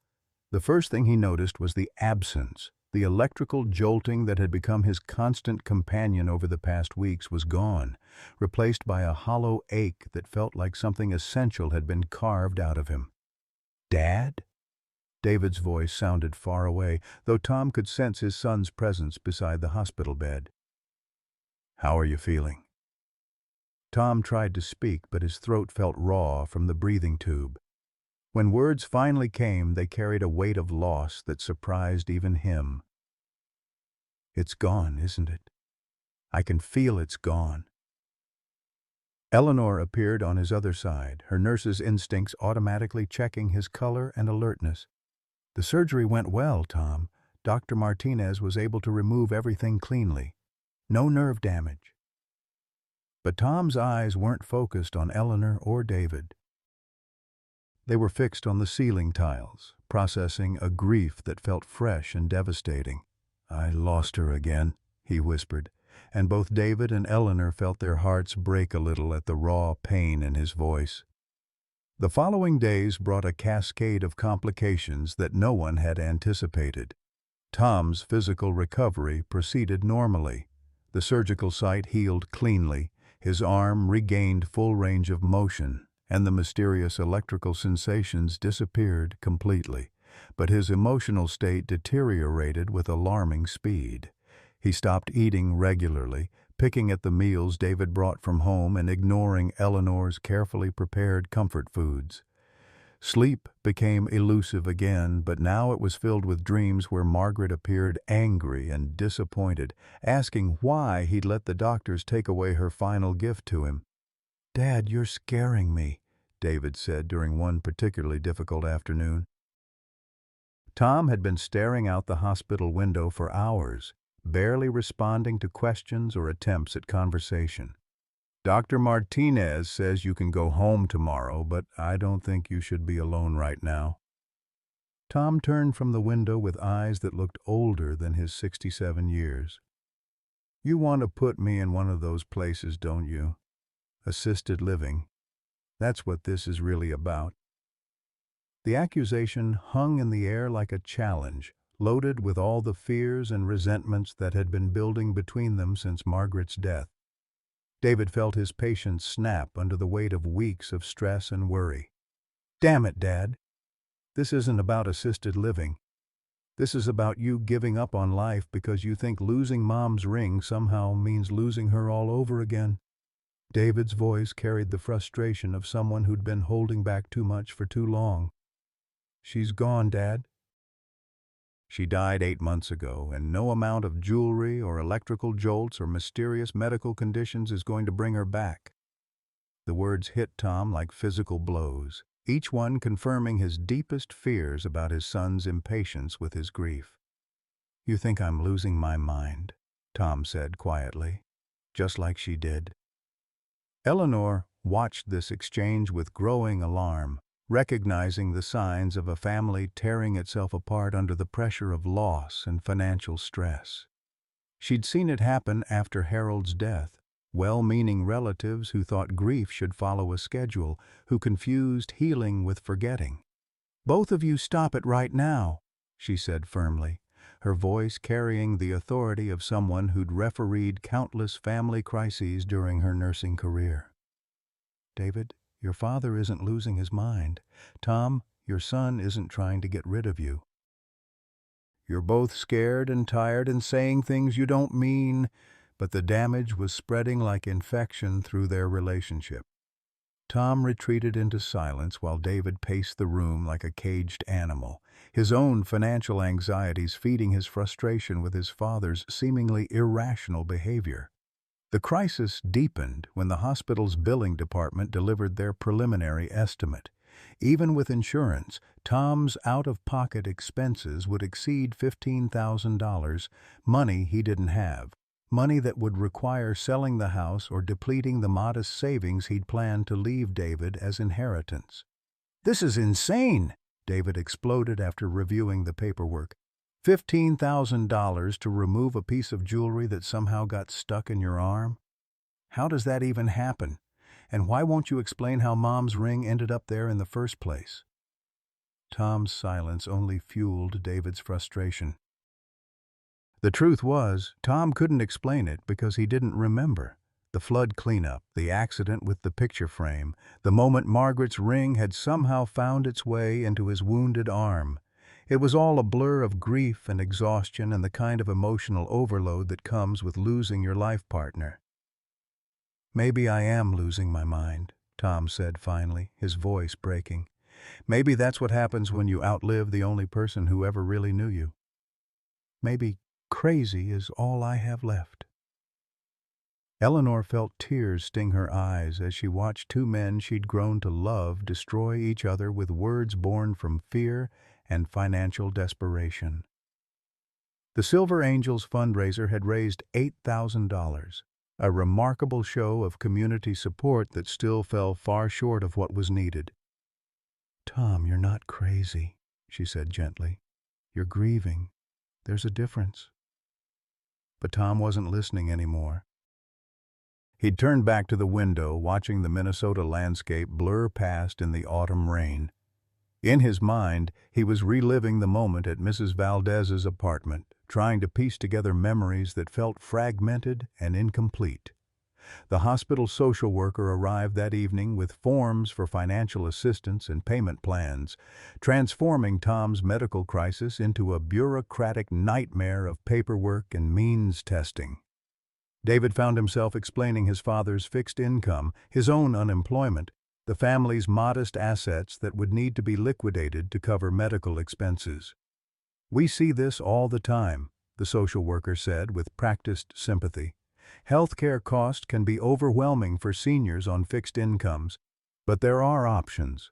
The first thing he noticed was the absence. The electrical jolting that had become his constant companion over the past weeks was gone, replaced by a hollow ache that felt like something essential had been carved out of him. "Dad?" David's voice sounded far away, though Tom could sense his son's presence beside the hospital bed. "How are you feeling?" Tom tried to speak, but his throat felt raw from the breathing tube. When words finally came, they carried a weight of loss that surprised even him. "It's gone, isn't it? I can feel it's gone." Eleanor appeared on his other side, her nurse's instincts automatically checking his color and alertness. "The surgery went well, Tom. Dr. Martinez was able to remove everything cleanly. No nerve damage." But Tom's eyes weren't focused on Eleanor or David. They were fixed on the ceiling tiles, processing a grief that felt fresh and devastating. "I lost her again," he whispered, and both David and Eleanor felt their hearts break a little at the raw pain in his voice. The following days brought a cascade of complications that no one had anticipated. Tom's physical recovery proceeded normally. The surgical site healed cleanly, his arm regained full range of motion, and the mysterious electrical sensations disappeared completely. But his emotional state deteriorated with alarming speed. He stopped eating regularly, picking at the meals David brought from home and ignoring Eleanor's carefully prepared comfort foods. Sleep became elusive again, but now it was filled with dreams where Margaret appeared angry and disappointed, asking why he'd let the doctors take away her final gift to him. "Dad, you're scaring me," David said during one particularly difficult afternoon. Tom had been staring out the hospital window for hours, barely responding to questions or attempts at conversation. "Dr. Martinez says you can go home tomorrow, but I don't think you should be alone right now." Tom turned from the window with eyes that looked older than his 67 years. "You want to put me in one of those places, don't you? Assisted living. That's what this is really about." The accusation hung in the air like a challenge, loaded with all the fears and resentments that had been building between them since Margaret's death. David felt his patience snap under the weight of weeks of stress and worry. "Damn it, Dad. This isn't about assisted living. This is about you giving up on life because you think losing Mom's ring somehow means losing her all over again." David's voice carried the frustration of someone who'd been holding back too much for too long. "She's gone, Dad. She died 8 months ago, and no amount of jewelry or electrical jolts or mysterious medical conditions is going to bring her back." The words hit Tom like physical blows, each one confirming his deepest fears about his son's impatience with his grief. "You think I'm losing my mind," Tom said quietly, "just like she did." Eleanor watched this exchange with growing alarm, recognizing the signs of a family tearing itself apart under the pressure of loss and financial stress. She'd seen it happen after Harold's death, well-meaning relatives who thought grief should follow a schedule, who confused healing with forgetting. "Both of you stop it right now," she said firmly, her voice carrying the authority of someone who'd refereed countless family crises during her nursing career. "David, your father isn't losing his mind. Tom, your son isn't trying to get rid of you. You're both scared and tired and saying things you don't mean," but the damage was spreading like infection through their relationship. Tom retreated into silence while David paced the room like a caged animal, his own financial anxieties feeding his frustration with his father's seemingly irrational behavior. The crisis deepened when the hospital's billing department delivered their preliminary estimate. Even with insurance, Tom's out-of-pocket expenses would exceed $15,000, money he didn't have, money that would require selling the house or depleting the modest savings he'd planned to leave David as inheritance. "This is insane!" David exploded after reviewing the paperwork. $15,000 to remove a piece of jewelry that somehow got stuck in your arm? How does that even happen? And why won't you explain how Mom's ring ended up there in the first place? Tom's silence only fueled David's frustration. The truth was, Tom couldn't explain it because he didn't remember. The flood cleanup, the accident with the picture frame, the moment Margaret's ring had somehow found its way into his wounded arm. It was all a blur of grief and exhaustion and the kind of emotional overload that comes with losing your life partner. "Maybe I am losing my mind," Tom said finally, his voice breaking. "Maybe that's what happens when you outlive the only person who ever really knew you. Maybe crazy is all I have left." Eleanor felt tears sting her eyes as she watched two men she'd grown to love destroy each other with words born from fear and financial desperation. The Silver Angels fundraiser had raised $8,000, a remarkable show of community support that still fell far short of what was needed. "Tom, you're not crazy," she said gently. "You're grieving. There's a difference." But Tom wasn't listening anymore. He'd turned back to the window, watching the Minnesota landscape blur past in the autumn rain. In his mind, he was reliving the moment at Mrs. Valdez's apartment, trying to piece together memories that felt fragmented and incomplete. The hospital social worker arrived that evening with forms for financial assistance and payment plans, transforming Tom's medical crisis into a bureaucratic nightmare of paperwork and means testing. David found himself explaining his father's fixed income, his own unemployment, the family's modest assets that would need to be liquidated to cover medical expenses. "We see this all the time," the social worker said with practiced sympathy. "Healthcare costs can be overwhelming for seniors on fixed incomes, but there are options.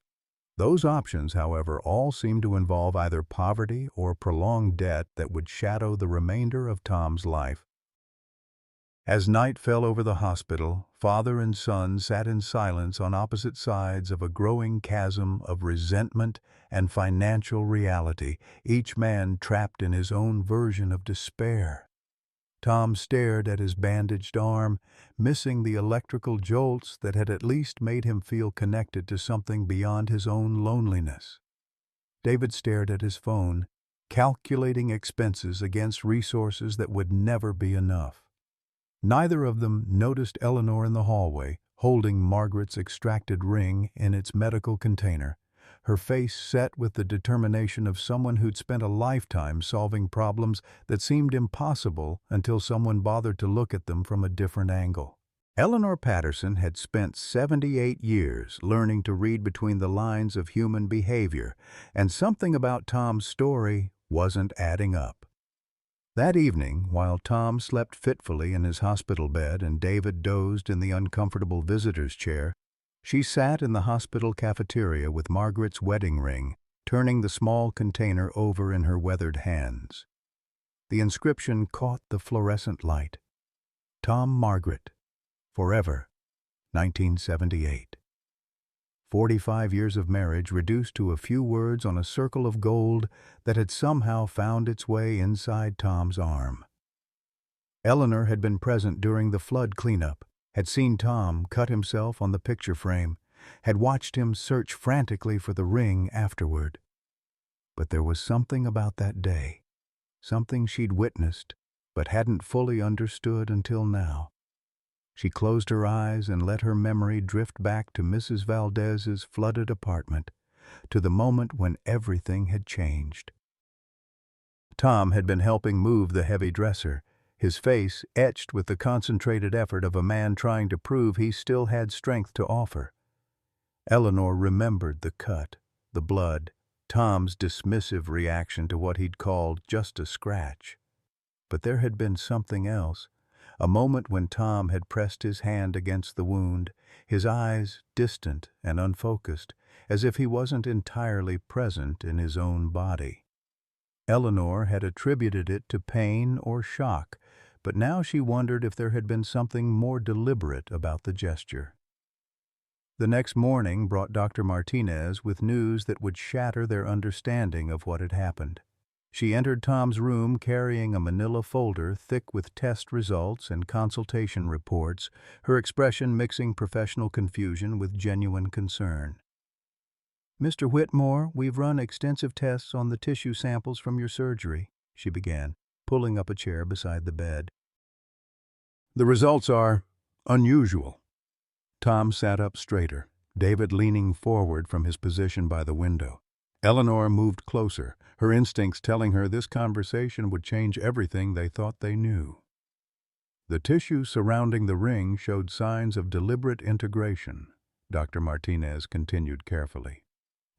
Those options, however, all seem to involve either poverty or prolonged debt that would shadow the remainder of Tom's life." As night fell over the hospital, father and son sat in silence on opposite sides of a growing chasm of resentment and financial reality, each man trapped in his own version of despair. Tom stared at his bandaged arm, missing the electrical jolts that had at least made him feel connected to something beyond his own loneliness. David stared at his phone, calculating expenses against resources that would never be enough. Neither of them noticed Eleanor in the hallway, holding Margaret's extracted ring in its medical container, her face set with the determination of someone who'd spent a lifetime solving problems that seemed impossible until someone bothered to look at them from a different angle. Eleanor Patterson had spent 78 years learning to read between the lines of human behavior, and something about Tom's story wasn't adding up. That evening, while Tom slept fitfully in his hospital bed and David dozed in the uncomfortable visitor's chair, she sat in the hospital cafeteria with Margaret's wedding ring, turning the small container over in her weathered hands. The inscription caught the fluorescent light. "Tom Margaret, forever, 1978. 45 years of marriage reduced to a few words on a circle of gold that had somehow found its way inside Tom's arm. Eleanor had been present during the flood cleanup, had seen Tom cut himself on the picture frame, had watched him search frantically for the ring afterward. But there was something about that day, something she'd witnessed but hadn't fully understood until now. She closed her eyes and let her memory drift back to Mrs. Valdez's flooded apartment, to the moment when everything had changed. Tom had been helping move the heavy dresser, his face etched with the concentrated effort of a man trying to prove he still had strength to offer. Eleanor remembered the cut, the blood, Tom's dismissive reaction to what he'd called just a scratch. But there had been something else. A moment when Tom had pressed his hand against the wound, his eyes distant and unfocused, as if he wasn't entirely present in his own body. Eleanor had attributed it to pain or shock, but now she wondered if there had been something more deliberate about the gesture. The next morning brought Dr. Martinez with news that would shatter their understanding of what had happened. She entered Tom's room carrying a manila folder thick with test results and consultation reports, her expression mixing professional confusion with genuine concern. Mr. Whitmore, we've run extensive tests on the tissue samples from your surgery, she began, pulling up a chair beside the bed. The results are unusual. Tom sat up straighter, David leaning forward from his position by the window. Eleanor moved closer, her instincts telling her this conversation would change everything they thought they knew. The tissue surrounding the ring showed signs of deliberate integration, Dr. Martinez continued carefully.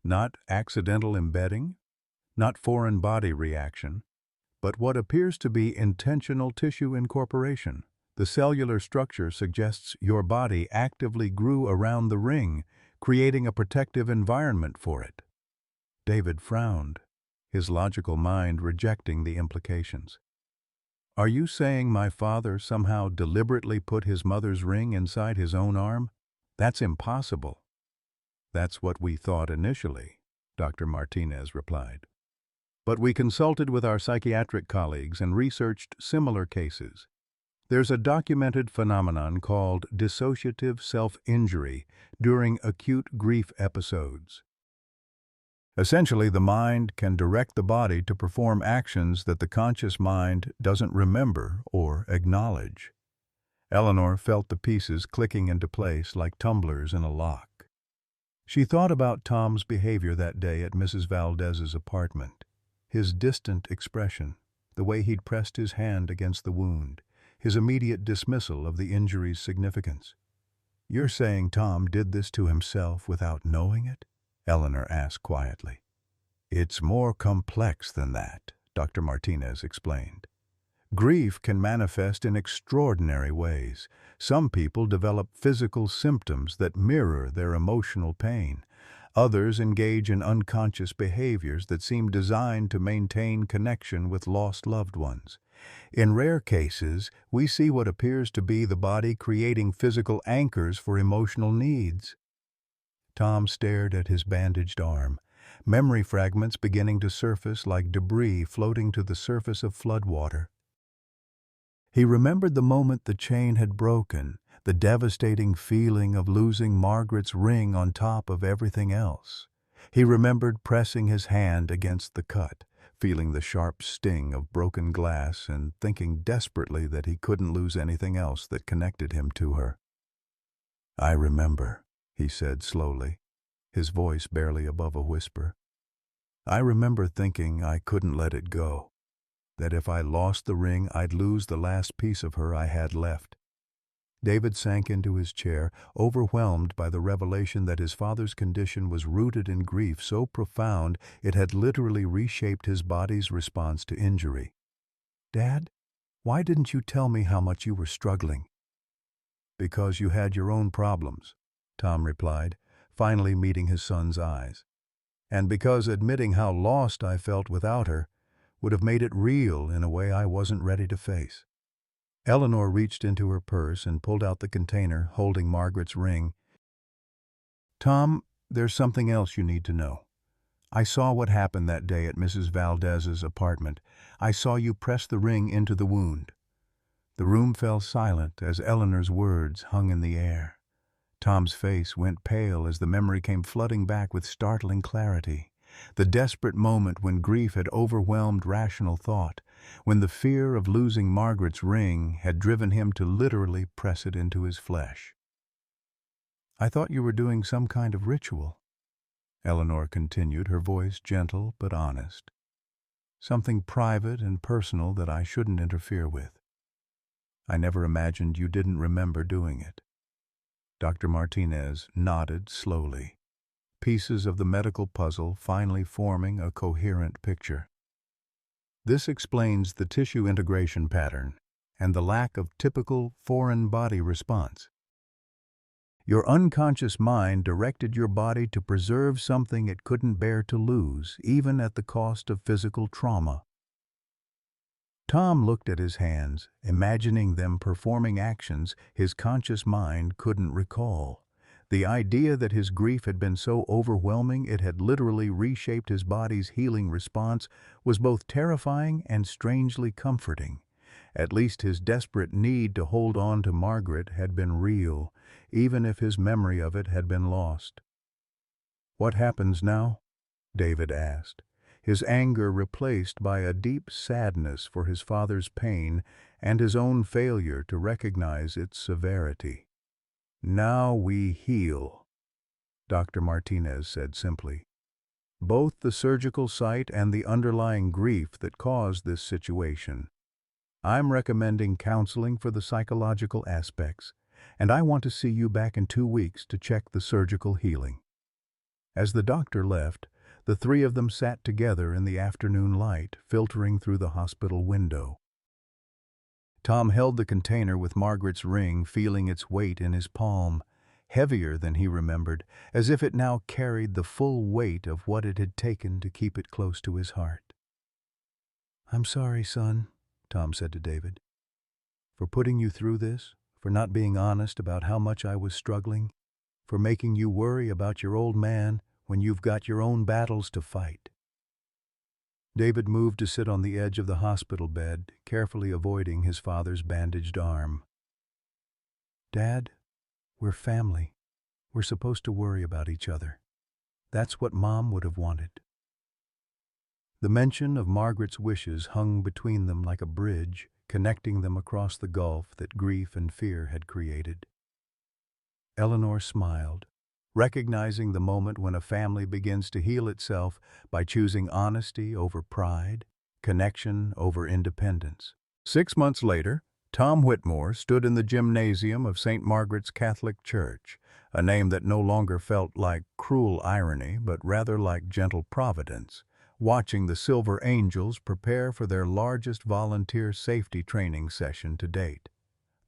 Not accidental embedding, not foreign body reaction, but what appears to be intentional tissue incorporation. The cellular structure suggests your body actively grew around the ring, creating a protective environment for it. David frowned, his logical mind rejecting the implications. Are you saying my father somehow deliberately put his mother's ring inside his own arm? That's impossible. That's what we thought initially, Dr. Martinez replied. But we consulted with our psychiatric colleagues and researched similar cases. There's a documented phenomenon called dissociative self-injury during acute grief episodes. Essentially, the mind can direct the body to perform actions that the conscious mind doesn't remember or acknowledge. Eleanor felt the pieces clicking into place like tumblers in a lock. She thought about Tom's behavior that day at Mrs. Valdez's apartment. His distant expression, the way he'd pressed his hand against the wound, his immediate dismissal of the injury's significance. You're saying Tom did this to himself without knowing it? Eleanor asked quietly. It's more complex than that, Dr. Martinez explained. Grief can manifest in extraordinary ways. Some people develop physical symptoms that mirror their emotional pain. Others engage in unconscious behaviors that seem designed to maintain connection with lost loved ones. In rare cases, we see what appears to be the body creating physical anchors for emotional needs. Tom stared at his bandaged arm, memory fragments beginning to surface like debris floating to the surface of floodwater. He remembered the moment the chain had broken, the devastating feeling of losing Margaret's ring on top of everything else. He remembered pressing his hand against the cut, feeling the sharp sting of broken glass and thinking desperately that he couldn't lose anything else that connected him to her. I remember, he said slowly, his voice barely above a whisper. I remember thinking I couldn't let it go, that if I lost the ring I'd lose the last piece of her I had left. David sank into his chair, overwhelmed by the revelation that his father's condition was rooted in grief so profound it had literally reshaped his body's response to injury. Dad, why didn't you tell me how much you were struggling? Because you had your own problems, Tom replied, finally meeting his son's eyes. And because admitting how lost I felt without her would have made it real in a way I wasn't ready to face. Eleanor reached into her purse and pulled out the container holding Margaret's ring. Tom, there's something else you need to know. I saw what happened that day at Mrs. Valdez's apartment. I saw you press the ring into the wound. The room fell silent as Eleanor's words hung in the air. Tom's face went pale as the memory came flooding back with startling clarity. The desperate moment when grief had overwhelmed rational thought, when the fear of losing Margaret's ring had driven him to literally press it into his flesh. I thought you were doing some kind of ritual, Eleanor continued, her voice gentle but honest. Something private and personal that I shouldn't interfere with. I never imagined you didn't remember doing it. Dr. Martinez nodded slowly, pieces of the medical puzzle finally forming a coherent picture. This explains the tissue integration pattern and the lack of typical foreign body response. Your unconscious mind directed your body to preserve something it couldn't bear to lose, even at the cost of physical trauma. Tom looked at his hands, imagining them performing actions his conscious mind couldn't recall. The idea that his grief had been so overwhelming it had literally reshaped his body's healing response was both terrifying and strangely comforting. At least his desperate need to hold on to Margaret had been real, even if his memory of it had been lost. "What happens now?" David asked, his anger replaced by a deep sadness for his father's pain and his own failure to recognize its severity. "Now we heal," Dr. Martinez said simply. "Both the surgical site and the underlying grief that caused this situation. I'm recommending counseling for the psychological aspects, and I want to see you back in 2 weeks to check the surgical healing." As the doctor left, the three of them sat together in the afternoon light filtering through the hospital window. Tom held the container with Margaret's ring, feeling its weight in his palm, heavier than he remembered, as if it now carried the full weight of what it had taken to keep it close to his heart. "I'm sorry, son," Tom said to David, "for putting you through this, for not being honest about how much I was struggling, for making you worry about your old man when you've got your own battles to fight." David moved to sit on the edge of the hospital bed, carefully avoiding his father's bandaged arm. "Dad, we're family. We're supposed to worry about each other. That's what Mom would have wanted." The mention of Margaret's wishes hung between them like a bridge, connecting them across the gulf that grief and fear had created. Eleanor smiled, recognizing the moment when a family begins to heal itself by choosing honesty over pride, connection over independence. 6 months later, Tom Whitmore stood in the gymnasium of St. Margaret's Catholic Church, a name that no longer felt like cruel irony but rather like gentle providence, watching the Silver Angels prepare for their largest volunteer safety training session to date.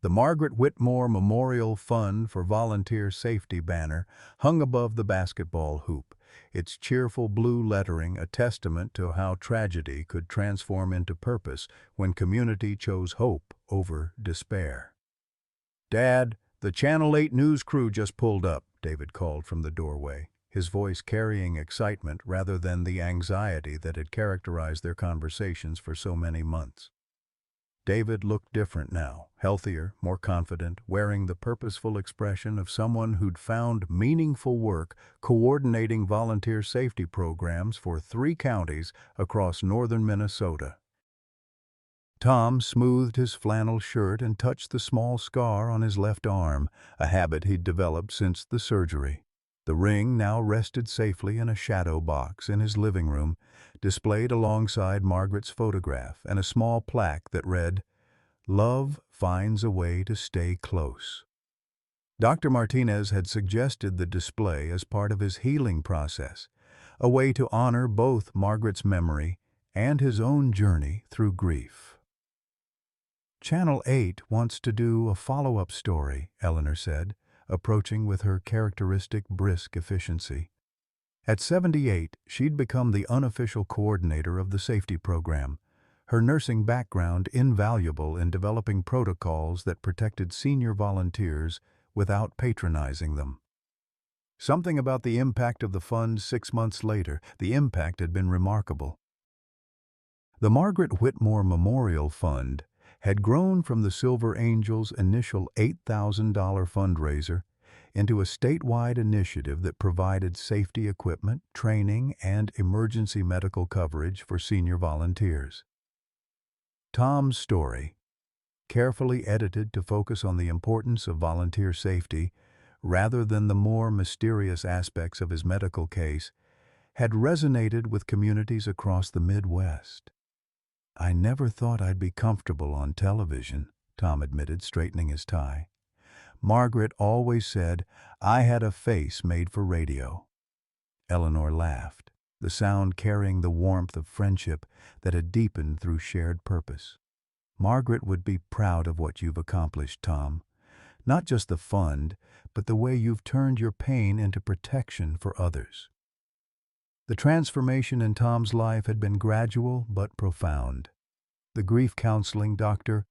The Margaret Whitmore Memorial Fund for Volunteer Safety banner hung above the basketball hoop, its cheerful blue lettering a testament to how tragedy could transform into purpose when community chose hope over despair. "Dad, the Channel 8 news crew just pulled up," David called from the doorway, his voice carrying excitement rather than the anxiety that had characterized their conversations for so many months. David looked different now, healthier, more confident, wearing the purposeful expression of someone who'd found meaningful work coordinating volunteer safety programs for 3 counties across northern Minnesota. Tom smoothed his flannel shirt and touched the small scar on his left arm, a habit he'd developed since the surgery. The ring now rested safely in a shadow box in his living room, displayed alongside Margaret's photograph and a small plaque that read, "Love finds a way to stay close." Dr. Martinez had suggested the display as part of his healing process, a way to honor both Margaret's memory and his own journey through grief. "Channel 8 wants to do a follow-up story," Eleanor said, approaching with her characteristic brisk efficiency. At 78, she'd become the unofficial coordinator of the safety program, her nursing background invaluable in developing protocols that protected senior volunteers without patronizing them. Something about the impact of the fund 6 months later, the impact had been remarkable. The Margaret Whitmore Memorial Fund had grown from the Silver Angels' initial $8,000 fundraiser into a statewide initiative that provided safety equipment, training, and emergency medical coverage for senior volunteers. Tom's story, carefully edited to focus on the importance of volunteer safety rather than the more mysterious aspects of his medical case, had resonated with communities across the Midwest. "I never thought I'd be comfortable on television," Tom admitted, straightening his tie. "Margaret always said I had a face made for radio." Eleanor laughed, the sound carrying the warmth of friendship that had deepened through shared purpose. "Margaret would be proud of what you've accomplished, Tom. Not just the fund, but the way you've turned your pain into protection for others." The transformation in Tom's life had been gradual but profound. The grief counseling Dr.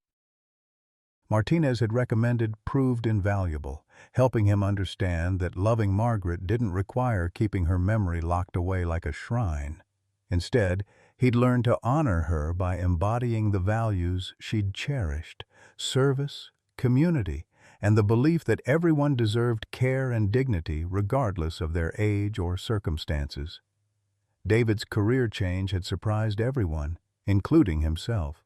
Martinez had recommended proved invaluable, helping him understand that loving Margaret didn't require keeping her memory locked away like a shrine. Instead, he'd learned to honor her by embodying the values she'd cherished: service, community, and the belief that everyone deserved care and dignity regardless of their age or circumstances. David's career change had surprised everyone, including himself.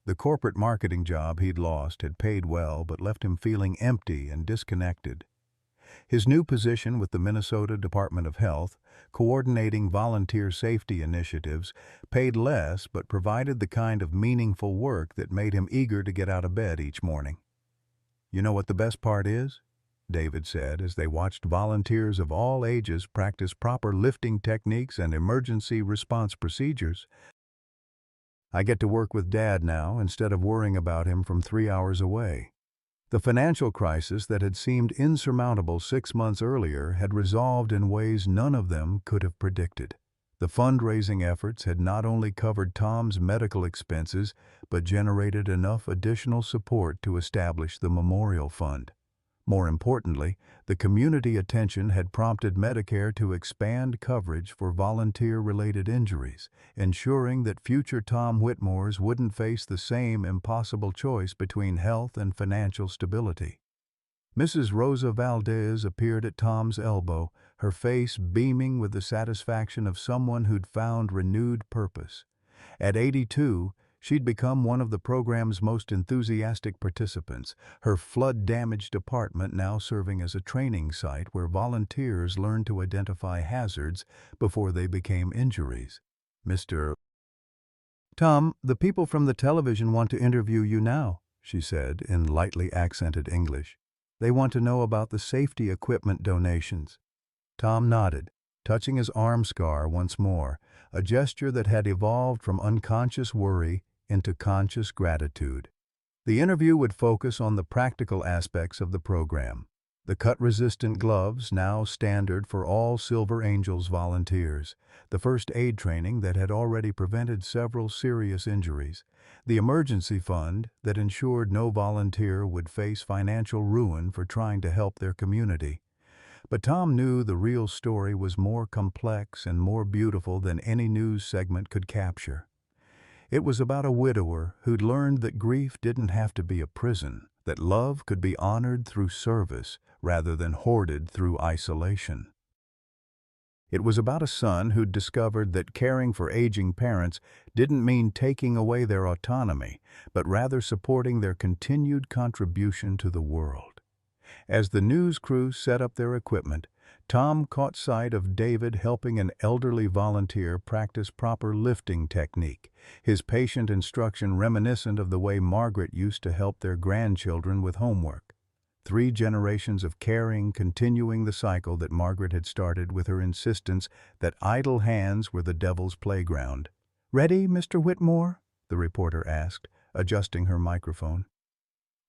The corporate marketing job he'd lost had paid well but left him feeling empty and disconnected. His new position with the Minnesota Department of Health, coordinating volunteer safety initiatives, paid less but provided the kind of meaningful work that made him eager to get out of bed each morning. "You know what the best part is?" David said as they watched volunteers of all ages practice proper lifting techniques and emergency response procedures. "I get to work with Dad now instead of worrying about him from 3 hours away." The financial crisis that had seemed insurmountable 6 months earlier had resolved in ways none of them could have predicted. The fundraising efforts had not only covered Tom's medical expenses, but generated enough additional support to establish the memorial fund. More importantly, the community attention had prompted Medicare to expand coverage for volunteer-related injuries, ensuring that future Tom Whitmores wouldn't face the same impossible choice between health and financial stability. Mrs. Rosa Valdez appeared at Tom's elbow, her face beaming with the satisfaction of someone who'd found renewed purpose. At 82, she'd become one of the program's most enthusiastic participants, her flood-damaged apartment now serving as a training site where volunteers learned to identify hazards before they became injuries. "Mr. Tom, the people from the television want to interview you now," she said in lightly accented English. "They want to know about the safety equipment donations." Tom nodded, touching his arm scar once more, a gesture that had evolved from unconscious worry into conscious gratitude. The interview would focus on the practical aspects of the program. The cut-resistant gloves, now standard for all Silver Angels volunteers, the first aid training that had already prevented several serious injuries, the emergency fund that ensured no volunteer would face financial ruin for trying to help their community. But Tom knew the real story was more complex and more beautiful than any news segment could capture. It was about a widower who'd learned that grief didn't have to be a prison, that love could be honored through service rather than hoarded through isolation. It was about a son who'd discovered that caring for aging parents didn't mean taking away their autonomy, but rather supporting their continued contribution to the world. As the news crew set up their equipment, Tom caught sight of David helping an elderly volunteer practice proper lifting technique, his patient instruction reminiscent of the way Margaret used to help their grandchildren with homework. 3 generations of caring continuing the cycle that Margaret had started with her insistence that idle hands were the devil's playground. "Ready, Mr. Whitmore?" the reporter asked, adjusting her microphone.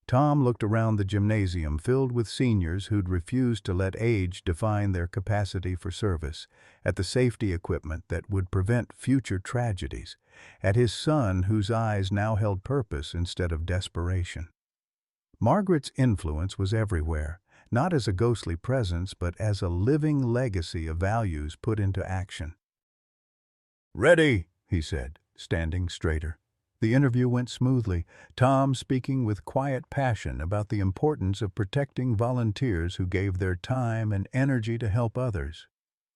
Tom looked around the gymnasium filled with seniors who'd refused to let age define their capacity for service, at the safety equipment that would prevent future tragedies, at his son whose eyes now held purpose instead of desperation. Margaret's influence was everywhere, not as a ghostly presence but as a living legacy of values put into action. "Ready," he said, standing straighter. The interview went smoothly, Tom speaking with quiet passion about the importance of protecting volunteers who gave their time and energy to help others.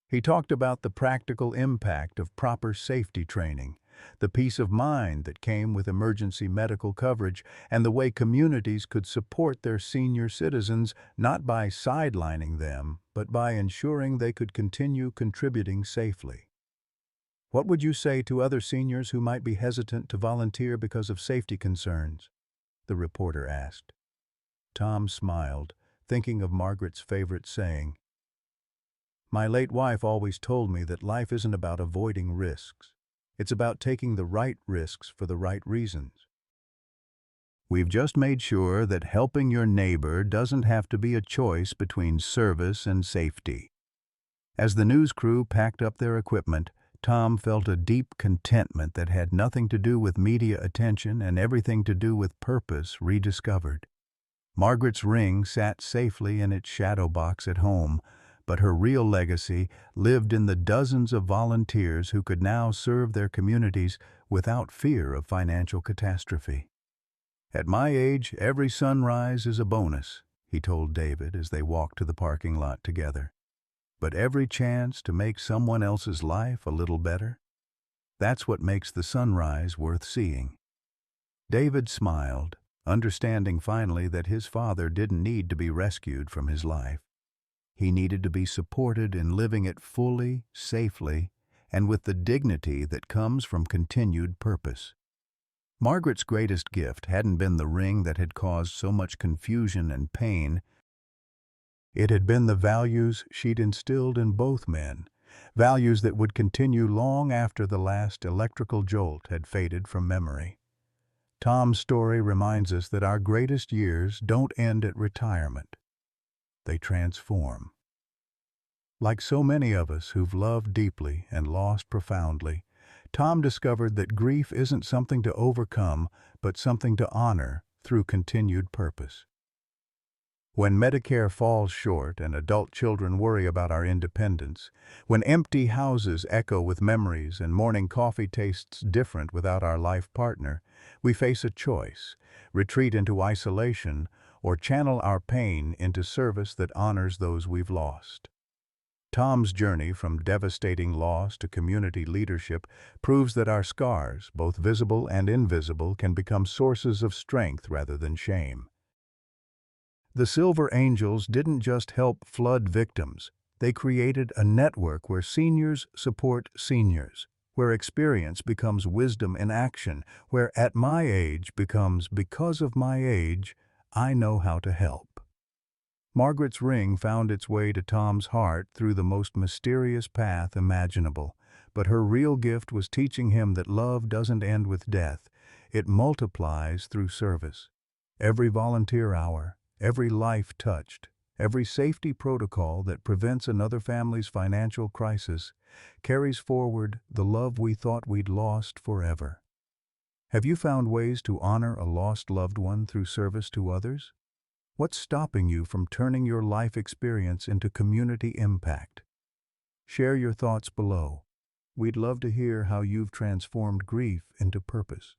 He talked about the practical impact of proper safety training, the peace of mind that came with emergency medical coverage, and the way communities could support their senior citizens not by sidelining them, but by ensuring they could continue contributing safely. "What would you say to other seniors who might be hesitant to volunteer because of safety concerns?" the reporter asked. Tom smiled, thinking of Margaret's favorite saying. "My late wife always told me that life isn't about avoiding risks. It's about taking the right risks for the right reasons." We've just made sure that helping your neighbor doesn't have to be a choice between service and safety. As the news crew packed up their equipment, Tom felt a deep contentment that had nothing to do with media attention and everything to do with purpose rediscovered. Margaret's ring sat safely in its shadow box at home, but her real legacy lived in the dozens of volunteers who could now serve their communities without fear of financial catastrophe. "At my age, every sunrise is a bonus," he told David as they walked to the parking lot together. But every chance to make someone else's life a little better? That's what makes the sunrise worth seeing. David smiled, understanding finally that his father didn't need to be rescued from his life. He needed to be supported in living it fully, safely, and with the dignity that comes from continued purpose. Margaret's greatest gift hadn't been the ring that had caused so much confusion and pain. It had been the values she'd instilled in both men, values that would continue long after the last electrical jolt had faded from memory. Tom's story reminds us that our greatest years don't end at retirement. They transform. Like so many of us who've loved deeply and lost profoundly, Tom discovered that grief isn't something to overcome, but something to honor through continued purpose. When Medicare falls short and adult children worry about our independence, when empty houses echo with memories and morning coffee tastes different without our life partner, we face a choice: retreat into isolation or channel our pain into service that honors those we've lost. Tom's journey from devastating loss to community leadership proves that our scars, both visible and invisible, can become sources of strength rather than shame. The Silver Angels didn't just help flood victims. They created a network where seniors support seniors, where experience becomes wisdom in action, where at my age becomes because of my age, I know how to help. Margaret's ring found its way to Tom's heart through the most mysterious path imaginable, but her real gift was teaching him that love doesn't end with death. It multiplies through service. Every volunteer hour, every life touched, every safety protocol that prevents another family's financial crisis carries forward the love we thought we'd lost forever. Have you found ways to honor a lost loved one through service to others? What's stopping you from turning your life experience into community impact? Share your thoughts below. We'd love to hear how you've transformed grief into purpose.